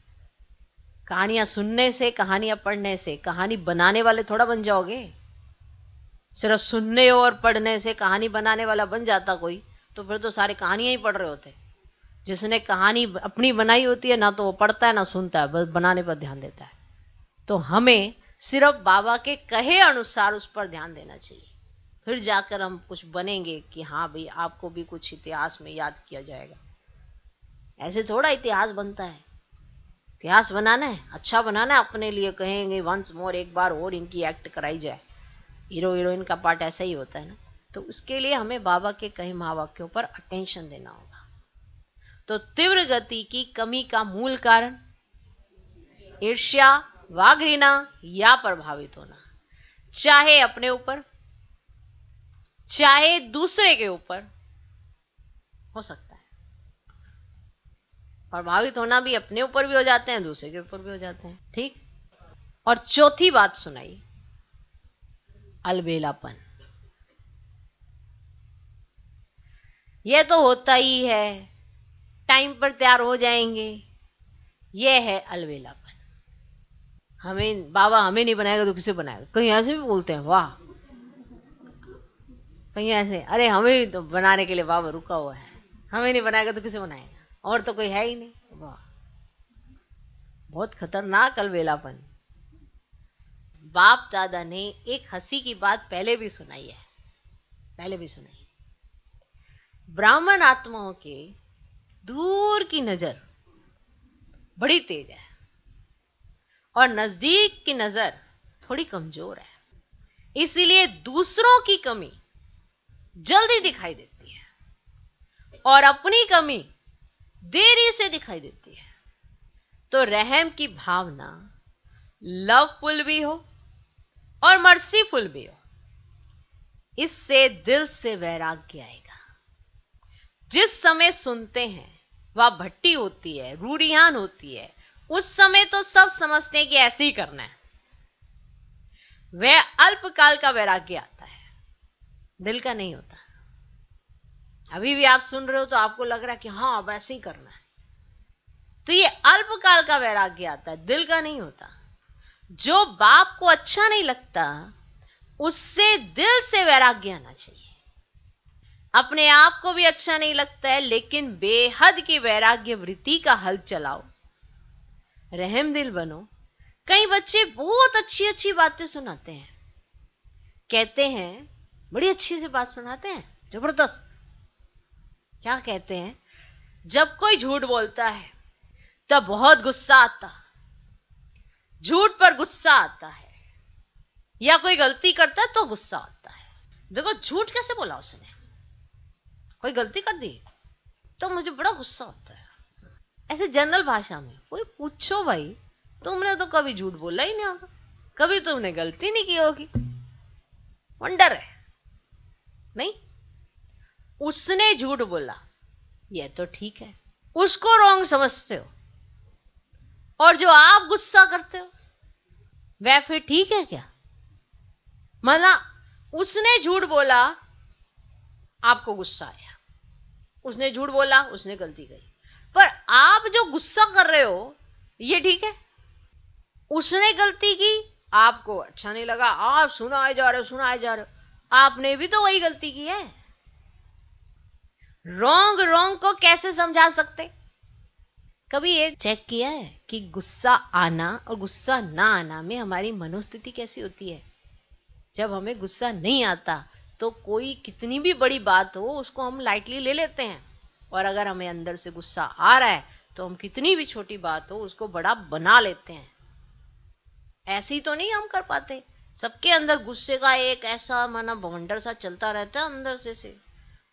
कहानियां सुनने से, कहानियां पढ़ने से कहानी बनाने वाले थोड़ा बन जाओगे। सिर्फ सुनने और पढ़ने से कहानी बनाने वाला बन जाता कोई, तो फिर तो सारी कहानियां ही पढ़ रहे होते। जिसने कहानी अपनी बनाई होती है, ना तो वो पढ़ता है ना सुनता है, बस बनाने पर ध्यान देता है। तो हमें सिर्फ बाबा के कहे अनुसार उस पर ध्यान देना चाहिए, फिर जाकर हम कुछ बनेंगे कि हाँ भाई आपको भी कुछ इतिहास में याद किया जाएगा। ऐसे थोड़ा इतिहास बनता है। इतिहास बनाना है, अच्छा बनाना है, अपने लिए कहेंगे वंस मोर, एक बार और इनकी एक्ट कराई जाए। हीरो हीरोइन का पार्ट ऐसा ही होता है ना। तो उसके लिए हमें बाबा के कई महावाक्यों पर अटेंशन देना होगा। तो तीव्र गति की कमी का मूल कारण ईर्ष्या व घृणा या प्रभावित होना, चाहे अपने ऊपर चाहे दूसरे के ऊपर हो सकता है। प्रभावित होना भी अपने ऊपर भी हो जाते हैं, दूसरे के ऊपर भी हो जाते हैं। ठीक। और चौथी बात सुनाई, अलबेलापन। यह तो होता ही है, टाइम पर तैयार हो जाएंगे, यह है अलबेलापन। हमें बाबा हमें नहीं बनाएगा तो किसे बनाएगा। कहीं ऐसे भी बोलते हैं, वाह। कहीं ऐसे, अरे हमें तो बनाने के लिए बाबा रुका हुआ है, हमें नहीं बनाएगा तो किसे बनाएगा, और तो कोई है ही नहीं। वाह, बहुत खतरनाक अलबेलापन। बाप दादा ने एक हंसी की बात पहले भी सुनाई है, ब्राह्मण आत्माओं के दूर की नजर बड़ी तेज है और नजदीक की नजर थोड़ी कमजोर है। इसीलिए दूसरों की कमी जल्दी दिखाई देती है और अपनी कमी देरी से दिखाई देती है। तो रहम की भावना लवफुल भी हो और मर्सीफुल भी हो, इससे दिल से वैराग्य आएगा। जिस समय सुनते हैं वह भट्टी होती है, रूढ़ियान होती है, उस समय तो सब समझते हैं कि ऐसे ही करना है। वह अल्पकाल का वैराग्य आता है, दिल का नहीं होता। अभी भी आप सुन रहे हो तो आपको लग रहा है कि हाँ अब ऐसे ही करना है, तो ये अल्पकाल का वैराग्य आता है, दिल का नहीं होता। जो बाप को अच्छा नहीं लगता उससे दिल से वैराग्य आना चाहिए। अपने आप को भी अच्छा नहीं लगता है, लेकिन बेहद की वैराग्य वृत्ति का हल चलाओ, रहम दिल बनो। कई बच्चे बहुत अच्छी अच्छी बातें सुनाते हैं, कहते हैं, बड़ी अच्छी सी बात सुनाते हैं, जबरदस्त। क्या कहते हैं? जब कोई झूठ बोलता है तब बहुत गुस्सा आता, झूठ पर गुस्सा आता है, या कोई गलती करता है तो गुस्सा आता है। देखो झूठ कैसे बोला उसने, कोई गलती कर दी तो मुझे बड़ा गुस्सा होता है। ऐसे जनरल भाषा में कोई पूछो, भाई तुमने तो कभी झूठ बोला ही नहीं होगा, कभी तुमने गलती नहीं की होगी, वंडर है। नहीं, उसने झूठ बोला यह तो ठीक है, उसको रॉन्ग समझते हो, और जो आप गुस्सा करते हो वह फिर ठीक है क्या? मतलब उसने झूठ बोला, आपको गुस्सा आया, उसने झूठ बोला, उसने गलती करी, पर आप जो गुस्सा कर रहे हो ये ठीक है। उसने गलती की, आपको अच्छा नहीं लगा, आप सुनाए जा रहे हो, आपने भी तो वही गलती की है। रॉन्ग को कैसे समझा सकते? कभी ये चेक किया है कि गुस्सा आना और गुस्सा ना आना में हमारी मनोस्थिति कैसी होती है? जब हमें गुस्सा नहीं आता तो कोई कितनी भी बड़ी बात हो उसको हम लाइटली ले लेते हैं, और अगर हमें अंदर से गुस्सा आ रहा है तो हम कितनी भी छोटी बात हो उसको बड़ा बना लेते हैं। ऐसी तो नहीं हम कर पाते। सबके अंदर गुस्से का एक ऐसा माना बवंडर सा चलता रहता है अंदर से।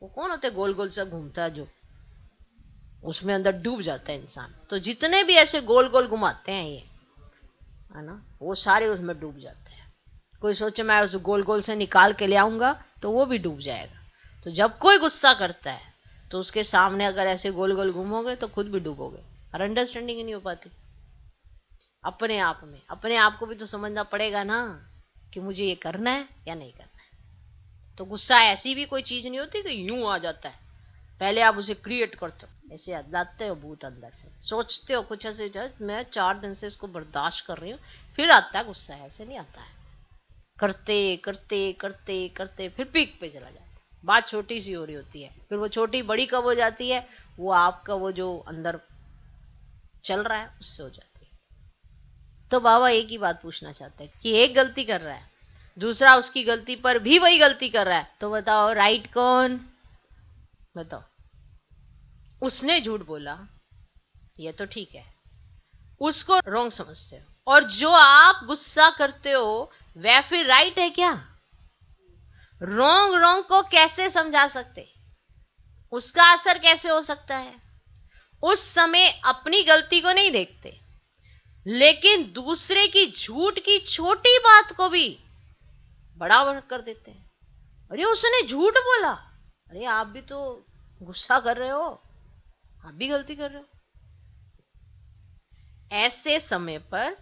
वो कौन होते गोल गोल सा घूमता है जो उसमें अंदर डूब जाता है इंसान। तो जितने भी ऐसे गोल गोल घुमाते हैं ये, है ना, वो सारे उसमें डूब जाते हैं। कोई सोचे मैं उस गोल गोल से निकाल के ले आऊंगा तो वो भी डूब जाएगा। तो जब कोई गुस्सा करता है तो उसके सामने अगर ऐसे गोल गोल घूमोगे तो खुद भी डूबोगे, और अंडरस्टैंडिंग ही नहीं हो पाती अपने आप में। अपने आप को भी तो समझना पड़ेगा ना कि मुझे ये करना है या नहीं करना है। तो गुस्सा ऐसी भी कोई चीज नहीं होती कि यूं आ जाता है, पहले आप उसे क्रिएट करते हो, ऐसे लाते हो भूत अंदर से, सोचते हो कुछ ऐसे मैं 4 दिन से इसको बर्दाश्त कर रही हूँ, फिर आता है गुस्सा। ऐसे नहीं आता है, करते करते करते करते फिर पीक पे चला जाता है। बात छोटी सी हो रही होती है, फिर वो छोटी बड़ी कब हो जाती है, वो आपका वो जो अंदर चल रहा है उससे हो जाती है। तो बाबा एक ही बात पूछना चाहते हैं कि एक गलती कर रहा है, दूसरा उसकी गलती पर भी वही गलती कर रहा है, तो बताओ राइट कौन? बताओ। उसने झूठ बोला ये तो ठीक है, उसको रॉन्ग समझते हो, और जो आप गुस्सा करते हो वह फिर राइट है क्या? रॉन्ग रॉन्ग को कैसे समझा सकते, उसका असर कैसे हो सकता है? उस समय अपनी गलती को नहीं देखते, लेकिन दूसरे की झूठ की छोटी बात को भी बड़ा कर देते हैं। अरे उसने झूठ बोला, अरे आप भी तो गुस्सा कर रहे हो, आप भी गलती कर रहे हो। ऐसे समय पर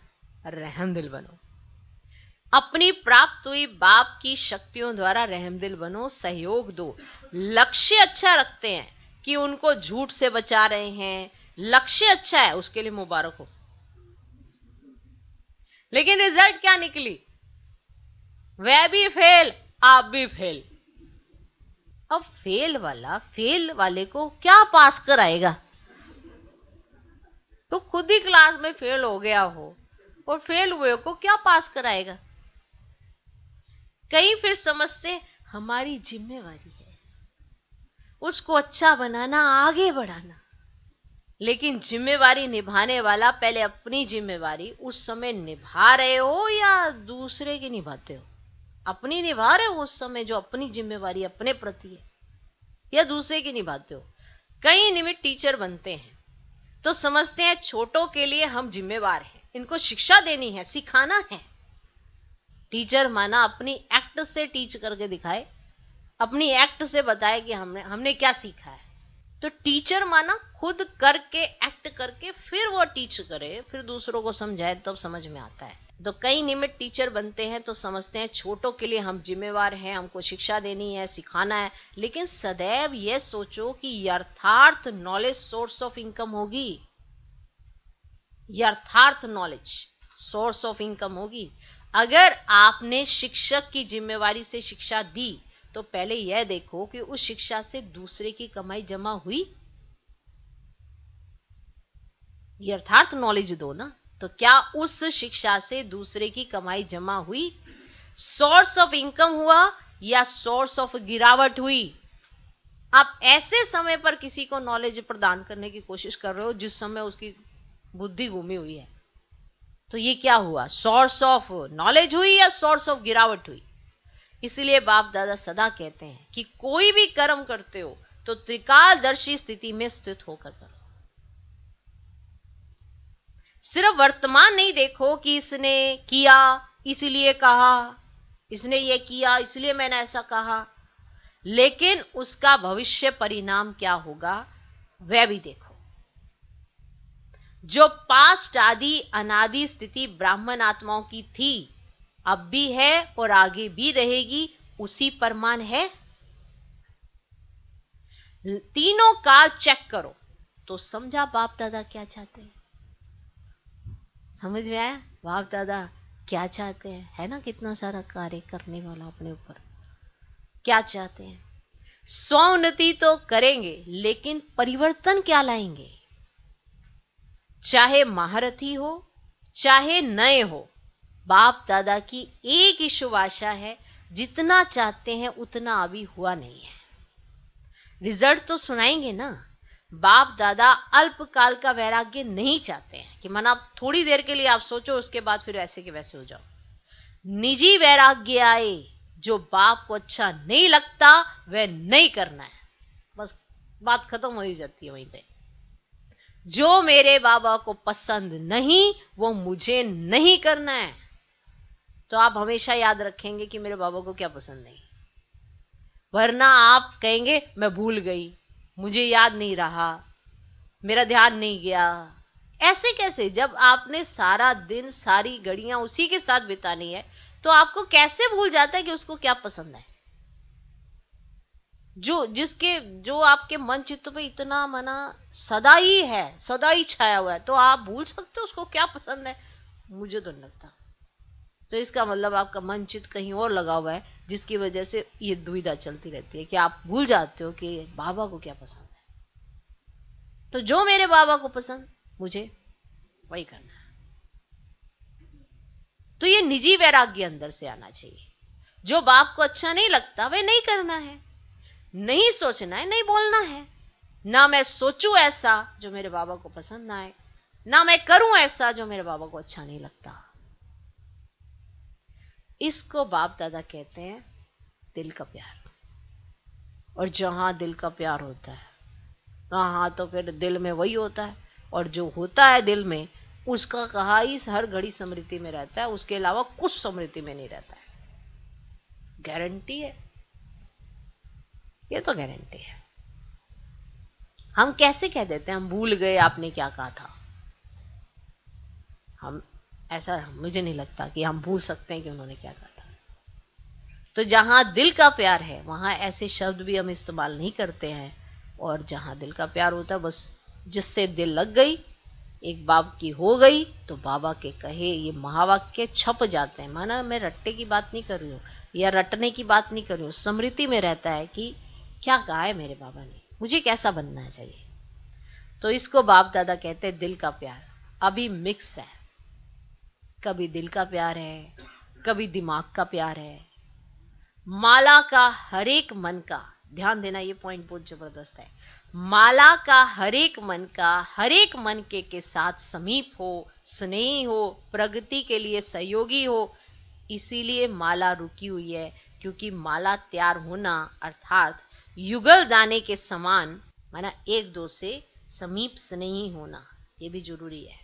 रहमदिल बनो, अपनी प्राप्त हुई बाप की शक्तियों द्वारा रहमदिल बनो, सहयोग दो। लक्ष्य अच्छा रखते हैं कि उनको झूठ से बचा रहे हैं, लक्ष्य अच्छा है, उसके लिए मुबारक हो, लेकिन रिजल्ट क्या निकली? वह भी फेल, आप भी फेल। अब फेल वाले को क्या पास कराएगा? तो खुद ही क्लास में फेल हो गया हो और फेल हुए को क्या पास कराएगा? कई फिर समझते हमारी जिम्मेवारी है उसको अच्छा बनाना, आगे बढ़ाना, लेकिन जिम्मेवारी निभाने वाला पहले अपनी जिम्मेवारी उस समय निभा रहे हो या दूसरे की निभाते हो? अपनी निभा रहे हो उस समय जो अपनी जिम्मेवारी अपने प्रति है, या दूसरे की निभाते हो? कई निमित्त टीचर बनते हैं तो समझते हैं छोटों के लिए हम जिम्मेवार हैं, इनको शिक्षा देनी है, सिखाना है। टीचर माना अपनी एक्ट से टीच करके दिखाए, अपनी एक्ट से बताए कि हमने क्या सीखा है। तो टीचर माना खुद करके एक्ट करके फिर वो टीच करे, फिर दूसरों को समझाए, तब समझ में आता है। तो कई निमित्त टीचर बनते हैं तो समझते हैं छोटों के लिए हम जिम्मेवार हैं, हमको शिक्षा देनी है, सिखाना है, लेकिन सदैव यह सोचो कि यथार्थ नॉलेज सोर्स ऑफ इनकम होगी, यथार्थ नॉलेज सोर्स ऑफ इनकम होगी। अगर आपने शिक्षक की जिम्मेवारी से शिक्षा दी तो पहले यह देखो कि उस शिक्षा से दूसरे की कमाई जमा हुई। यथार्थ नॉलेज दो ना, तो क्या उस शिक्षा से दूसरे की कमाई जमा हुई? सोर्स ऑफ इनकम हुआ या सोर्स ऑफ गिरावट हुई? आप ऐसे समय पर किसी को नॉलेज प्रदान करने की कोशिश कर रहे हो जिस समय उसकी बुद्धि घूमी हुई है, तो ये क्या हुआ? सोर्स ऑफ नॉलेज हुई या सोर्स ऑफ गिरावट हुई? इसलिए बाप दादा सदा कहते हैं कि कोई भी कर्म करते हो तो त्रिकालदर्शी स्थिति में स्थित होकर करो। सिर्फ वर्तमान नहीं देखो कि इसने किया इसलिए कहा, इसने ये किया इसलिए मैंने ऐसा कहा, लेकिन उसका भविष्य परिणाम क्या होगा वह भी देखो। जो पास्ट आदि अनादि स्थिति ब्राह्मण आत्माओं की थी, अब भी है और आगे भी रहेगी, उसी परमान है। तीनों काल चेक करो तो समझा बाप दादा क्या चाहते हैं। समझ में आया बाप दादा क्या चाहते हैं? है ना, कितना सारा कार्य करने वाला अपने ऊपर। क्या चाहते हैं? स्वोन्नति तो करेंगे, लेकिन परिवर्तन क्या लाएंगे? चाहे महारथी हो चाहे नए हो, बाप दादा की एक ही शुभ आशा है, जितना चाहते हैं उतना अभी हुआ नहीं है। रिजल्ट तो सुनाएंगे ना। बाप दादा अल्पकाल का वैराग्य नहीं चाहते हैं कि मन आप थोड़ी देर के लिए आप सोचो, उसके बाद फिर ऐसे के वैसे हो जाओ। निजी वैराग्य आए, जो बाप को अच्छा नहीं लगता वह नहीं करना है, बस बात खत्म हो ही जाती है वहीं पे। जो मेरे बाबा को पसंद नहीं वो मुझे नहीं करना है। तो आप हमेशा याद रखेंगे कि मेरे बाबा को क्या पसंद नहीं, वरना आप कहेंगे मैं भूल गई, मुझे याद नहीं रहा, मेरा ध्यान नहीं गया। ऐसे कैसे, जब आपने सारा दिन सारी घड़ियां उसी के साथ बितानी है तो आपको कैसे भूल जाता है कि उसको क्या पसंद है? जो आपके मन चित्त पे इतना मना सदा ही है, सदा ही छाया हुआ है, तो आप भूल सकते हो उसको क्या पसंद है? मुझे तो नहीं लगता। तो इसका मतलब आपका मन चित्त कहीं और लगा हुआ है, जिसकी वजह से ये दुविधा चलती रहती है कि आप भूल जाते हो कि बाबा को क्या पसंद है। तो जो मेरे बाबा को पसंद मुझे वही करना है। तो ये निजी वैराग्य अंदर से आना चाहिए। जो बाप को अच्छा नहीं लगता वह नहीं करना है, नहीं सोचना है, नहीं बोलना है। ना मैं सोचूं ऐसा जो मेरे बाबा को पसंद ना आए, ना मैं करूं ऐसा जो मेरे बाबा को अच्छा नहीं लगता। इसको बाप दादा कहते हैं दिल का प्यार। और जहां दिल का प्यार होता है वहां तो फिर दिल में वही होता है, और जो होता है दिल में उसका कहा ही हर घड़ी स्मृति में रहता है, उसके अलावा कुछ स्मृति में नहीं रहता है। गारंटी है, ये तो गारंटी है। हम कैसे कह देते हैं हम भूल गए आपने क्या कहा था? हम ऐसा, मुझे नहीं लगता कि हम भूल सकते हैं कि उन्होंने क्या कहा था। तो जहां दिल का प्यार है वहां ऐसे शब्द भी हम इस्तेमाल नहीं करते हैं। और जहां दिल का प्यार होता है, बस जिससे दिल लग गई, एक बाप की हो गई, तो बाबा के कहे ये महावाक्य छप जाते हैं। माना मैं रट्टे की बात नहीं कर रही हूँ या रटने की बात नहीं कर रही हूँ, स्मृति में रहता है कि क्या कहा है मेरे बाबा ने, मुझे कैसा बनना चाहिए। तो इसको बाप दादा कहते हैं दिल का प्यार। अभी मिक्स है, कभी दिल का प्यार है, कभी दिमाग का प्यार है। माला का हर एक मन का, ध्यान देना ये पॉइंट बहुत जबरदस्त है। माला का हर एक मन का हर एक मन के साथ समीप हो, स्नेही हो, प्रगति के लिए सहयोगी हो। इसीलिए माला रुकी हुई है, क्योंकि माला तैयार होना अर्थात युगल दाने के समान, माना एक दो से समीप स्नेही होना, ये भी जरूरी है।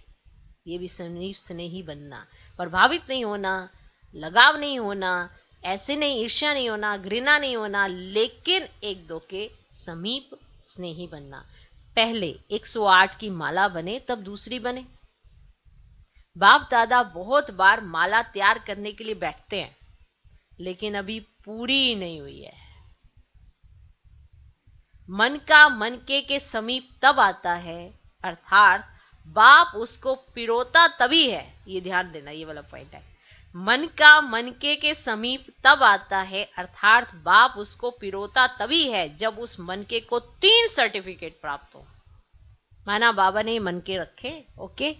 ये भी समीप स्नेही बनना, प्रभावित नहीं होना, लगाव नहीं होना, ऐसे नहीं, ईर्ष्या नहीं होना, घृणा नहीं होना, लेकिन एक दो के समीप स्नेही बनना। पहले 108 की माला बने तब दूसरी बने। बाप दादा बहुत बार माला तैयार करने के लिए बैठते हैं, लेकिन अभी पूरी नहीं हुई है। मन का मनके के समीप तब आता है, अर्थात बाप उसको पिरोता तभी है। ये ध्यान देना, ये वाला पॉइंट है। मन का मनके के समीप तब आता है, अर्थात बाप उसको पिरोता तभी है जब उस मनके को 3 सर्टिफिकेट प्राप्त हो। माना बाबा ने मनके रखे, ओके,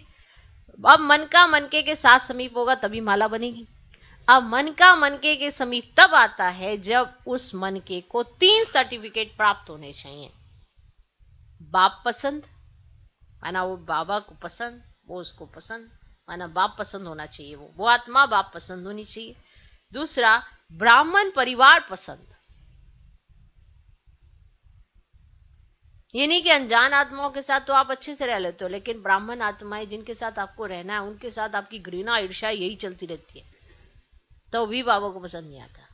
अब मन का मनके के साथ समीप होगा तभी माला बनेगी। अब मन का मनके के समीप तब आता है जब उस मनके को 3 सर्टिफिकेट प्राप्त होने चाहिए। बाप पसंद, माना वो बाबा को पसंद, वो उसको पसंद, माना बाप पसंद होना चाहिए, वो आत्मा बाप पसंद होनी चाहिए। दूसरा, ब्राह्मण परिवार पसंद। ये नहीं कि अनजान आत्माओं के साथ तो आप अच्छे से रह लेते हो, लेकिन ब्राह्मण आत्माएं जिनके साथ आपको रहना है उनके साथ आपकी घृणा ईर्ष्या यही चलती रहती है, तो भी बाबा को पसंद नहीं आता।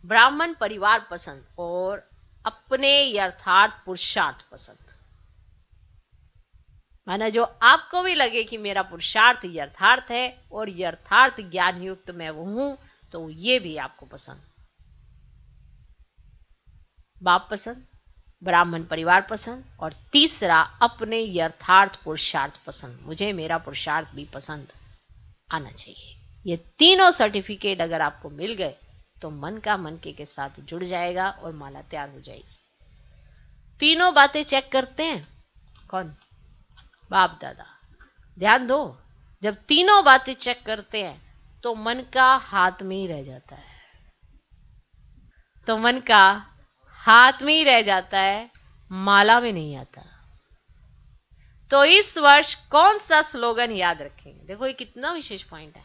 ब्राह्मण परिवार पसंद और अपने यथार्थ पुरुषार्थ पसंद। माना जो आपको भी लगे कि मेरा पुरुषार्थ यथार्थ है और यथार्थ ज्ञान युक्त मैं वो हूं, तो ये भी आपको पसंद। बाप पसंद, ब्राह्मण परिवार पसंद, और तीसरा अपने यथार्थ पुरुषार्थ पसंद। मुझे मेरा पुरुषार्थ भी पसंद आना चाहिए। ये तीनों सर्टिफिकेट अगर आपको मिल गए तो मन का मनके के साथ जुड़ जाएगा और माला तैयार हो जाएगी। तीनों बातें चेक करते हैं कौन? बाप दादा। ध्यान दो, जब तीनों बातें चेक करते हैं तो मन का हाथ में ही रह जाता है। तो मन का हाथ में ही रह जाता है, माला में नहीं आता। तो इस वर्ष कौन सा स्लोगन याद रखेंगे? देखो ये कितना विशेष पॉइंट है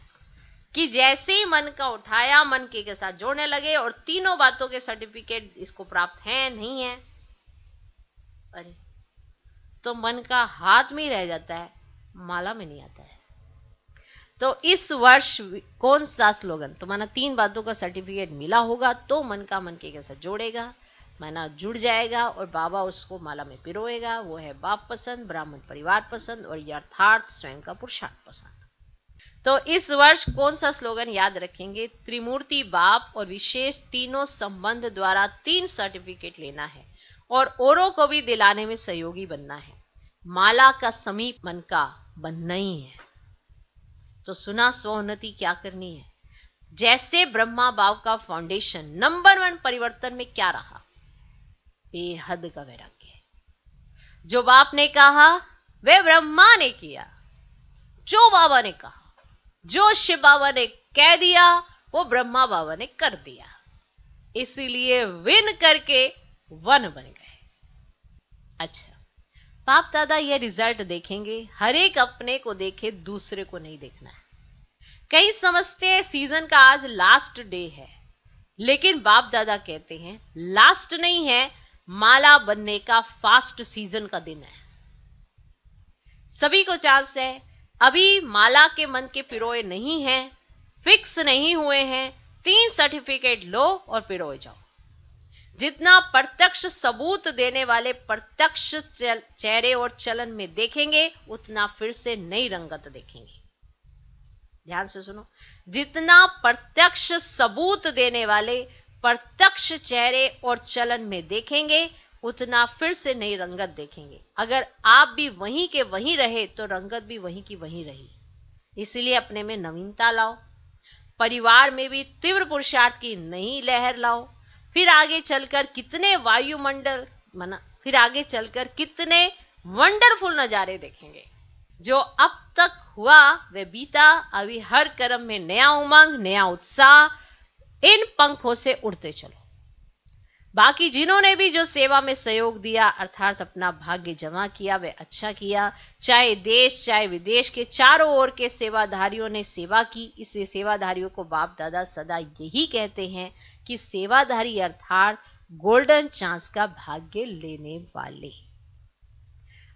कि जैसे ही मन का उठाया, मन के साथ जोड़ने लगे और तीनों बातों के सर्टिफिकेट इसको प्राप्त है नहीं है, अरे तो मन का हाथ में ही रह जाता है, माला में नहीं आता है। तो इस वर्ष कौन सा स्लोगन, तो माना तीन बातों का सर्टिफिकेट मिला होगा तो मन का मन के साथ जोड़ेगा, माना जुड़ जाएगा और बाबा उसको माला में पिरोएगा। वो है बाप पसंद, ब्राह्मण परिवार पसंद और यथार्थ स्वयं का पुरुषार्थ पसंद। तो इस वर्ष कौन सा स्लोगन याद रखेंगे? त्रिमूर्ति बाप और विशेष तीनों संबंध द्वारा 3 सर्टिफिकेट लेना है और औरों को भी दिलाने में सहयोगी बनना है। माला का समीप मन का बनना ही है। तो सुना स्वोन्नति क्या करनी है? जैसे ब्रह्मा बाप का फाउंडेशन नंबर 1 परिवर्तन में क्या रहा? बेहद का वैराग्य। जो बाप ने कहा वे ब्रह्मा ने किया, जो बाबा ने कहा, जो शिव बाबा ने कह दिया वो ब्रह्मा बाबा ने कर दिया। इसीलिए विन करके वन बन गए। अच्छा, बाप दादा ये रिजल्ट देखेंगे, हर एक अपने को देखे, दूसरे को नहीं देखना है। कई समझते हैं सीजन का आज लास्ट डे है, लेकिन बाप दादा कहते हैं लास्ट नहीं है, माला बनने का फास्ट सीजन का दिन है। सभी को चांस है। अभी माला के मन के पिरोए नहीं हैं, फिक्स नहीं हुए हैं, 3 सर्टिफिकेट लो और पिरोए जाओ। जितना प्रत्यक्ष सबूत देने वाले प्रत्यक्ष चेहरे और चलन में देखेंगे, उतना फिर से नई रंगत देखेंगे। ध्यान से सुनो, जितना प्रत्यक्ष सबूत देने वाले प्रत्यक्ष चेहरे और चलन में देखेंगे, उतना फिर से नई रंगत देखेंगे। अगर आप भी वहीं के वहीं रहे तो रंगत भी वहीं की वहीं रही। इसलिए अपने में नवीनता लाओ, परिवार में भी तीव्र पुरुषार्थ की नई लहर लाओ। फिर आगे चलकर कितने वायुमंडल फिर आगे चलकर कितने वंडरफुल नजारे देखेंगे। जो अब तक हुआ वह बीता, अभी हर कर्म में नया उमंग, नया उत्साह। इन पंखों से उड़ते चलो। बाकी जिन्होंने भी जो सेवा में सहयोग दिया, अर्थात अपना भाग्य जमा किया, वे अच्छा किया। चाहे देश चाहे विदेश के चारों ओर के सेवाधारियों ने सेवा की। इसे सेवाधारियों को बाप दादा सदा यही कहते हैं कि सेवाधारी अर्थात गोल्डन चांस का भाग्य लेने वाले।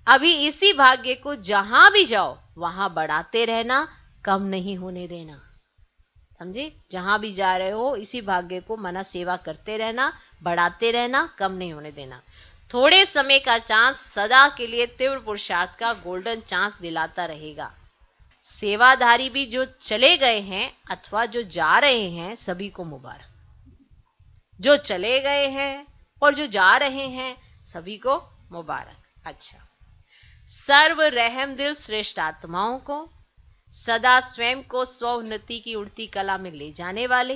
अभी इसी भाग्य को जहां भी जाओ वहां बढ़ाते रहना, कम नहीं होने देना। समझे? जहां भी जा रहे हो इसी भाग्य को मना सेवा करते रहना, बढ़ाते रहना, कम नहीं होने देना। थोड़े समय का चांस सदा के लिए तीव्र पुरुषार्थ का गोल्डन चांस दिलाता रहेगा। सेवाधारी भी जो चले गए हैं अथवा जो जा रहे हैं, सभी को मुबारक। जो चले गए हैं और जो जा रहे हैं, सभी को मुबारक। अच्छा, सर्व रहम दिल श्रेष्ठ आत्माओं को, सदा स्वयं को स्व उन्नति की उड़ती कला में ले जाने वाले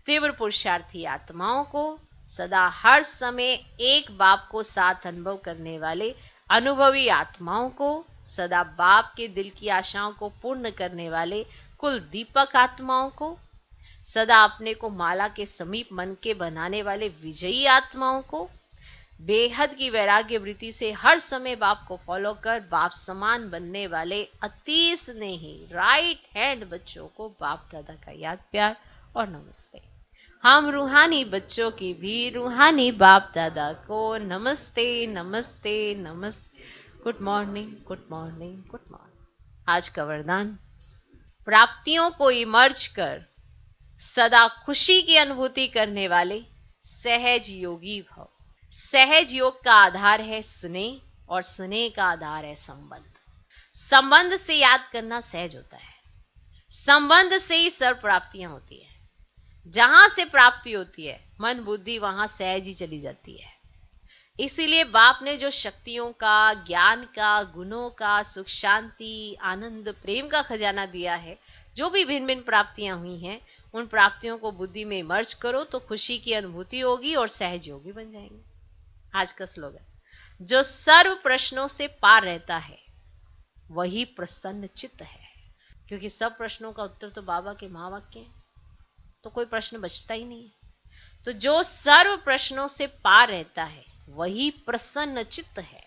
तीव्र पुरुषार्थी आत्माओं को, सदा हर समय एक बाप को साथ अनुभव करने वाले अनुभवी आत्माओं को, सदा बाप के दिल की आशाओं को पूर्ण करने वाले कुल दीपक आत्माओं को, सदा अपने को माला के समीप मन के बनाने वाले विजयी आत्माओं को, बेहद की वैराग्य वृत्ति से हर समय बाप को फॉलो कर बाप समान बनने वाले अति स्नेही राइट हैंड बच्चों को बाप दादा का याद प्यार और नमस्ते। हम रूहानी बच्चों की भी रूहानी बाप दादा को नमस्ते नमस्ते नमस्ते। Good morning good morning good morning. आज का वरदान, प्राप्तियों को इमर्ज कर सदा खुशी की अनुभूति करने वाले सहज योगी भव। सहज योग का आधार है स्नेह और स्नेह का आधार है संबंध। संबंध से याद करना सहज होता है, संबंध से ही सर्व प्राप्तियां होती है। जहां से प्राप्ति होती है मन बुद्धि वहां सहज ही चली जाती है। इसीलिए बाप ने जो शक्तियों का, ज्ञान का, गुणों का, सुख शांति आनंद प्रेम का खजाना दिया है, जो भी भिन्न भिन्न प्राप्तियां हुई हैं, उन प्राप्तियों को बुद्धि में मर्ज करो तो खुशी की अनुभूति होगी और सहज योगी बन जाएंगे। आज का स्लोगन, जो सर्व प्रश्नों से पार रहता है वही प्रसन्न चित्त है। क्योंकि सब प्रश्नों का उत्तर तो बाबा के महावाक्य है, तो कोई प्रश्न बचता ही नहीं है। तो जो सर्व प्रश्नों से पार रहता है वही प्रसन्न चित्त है।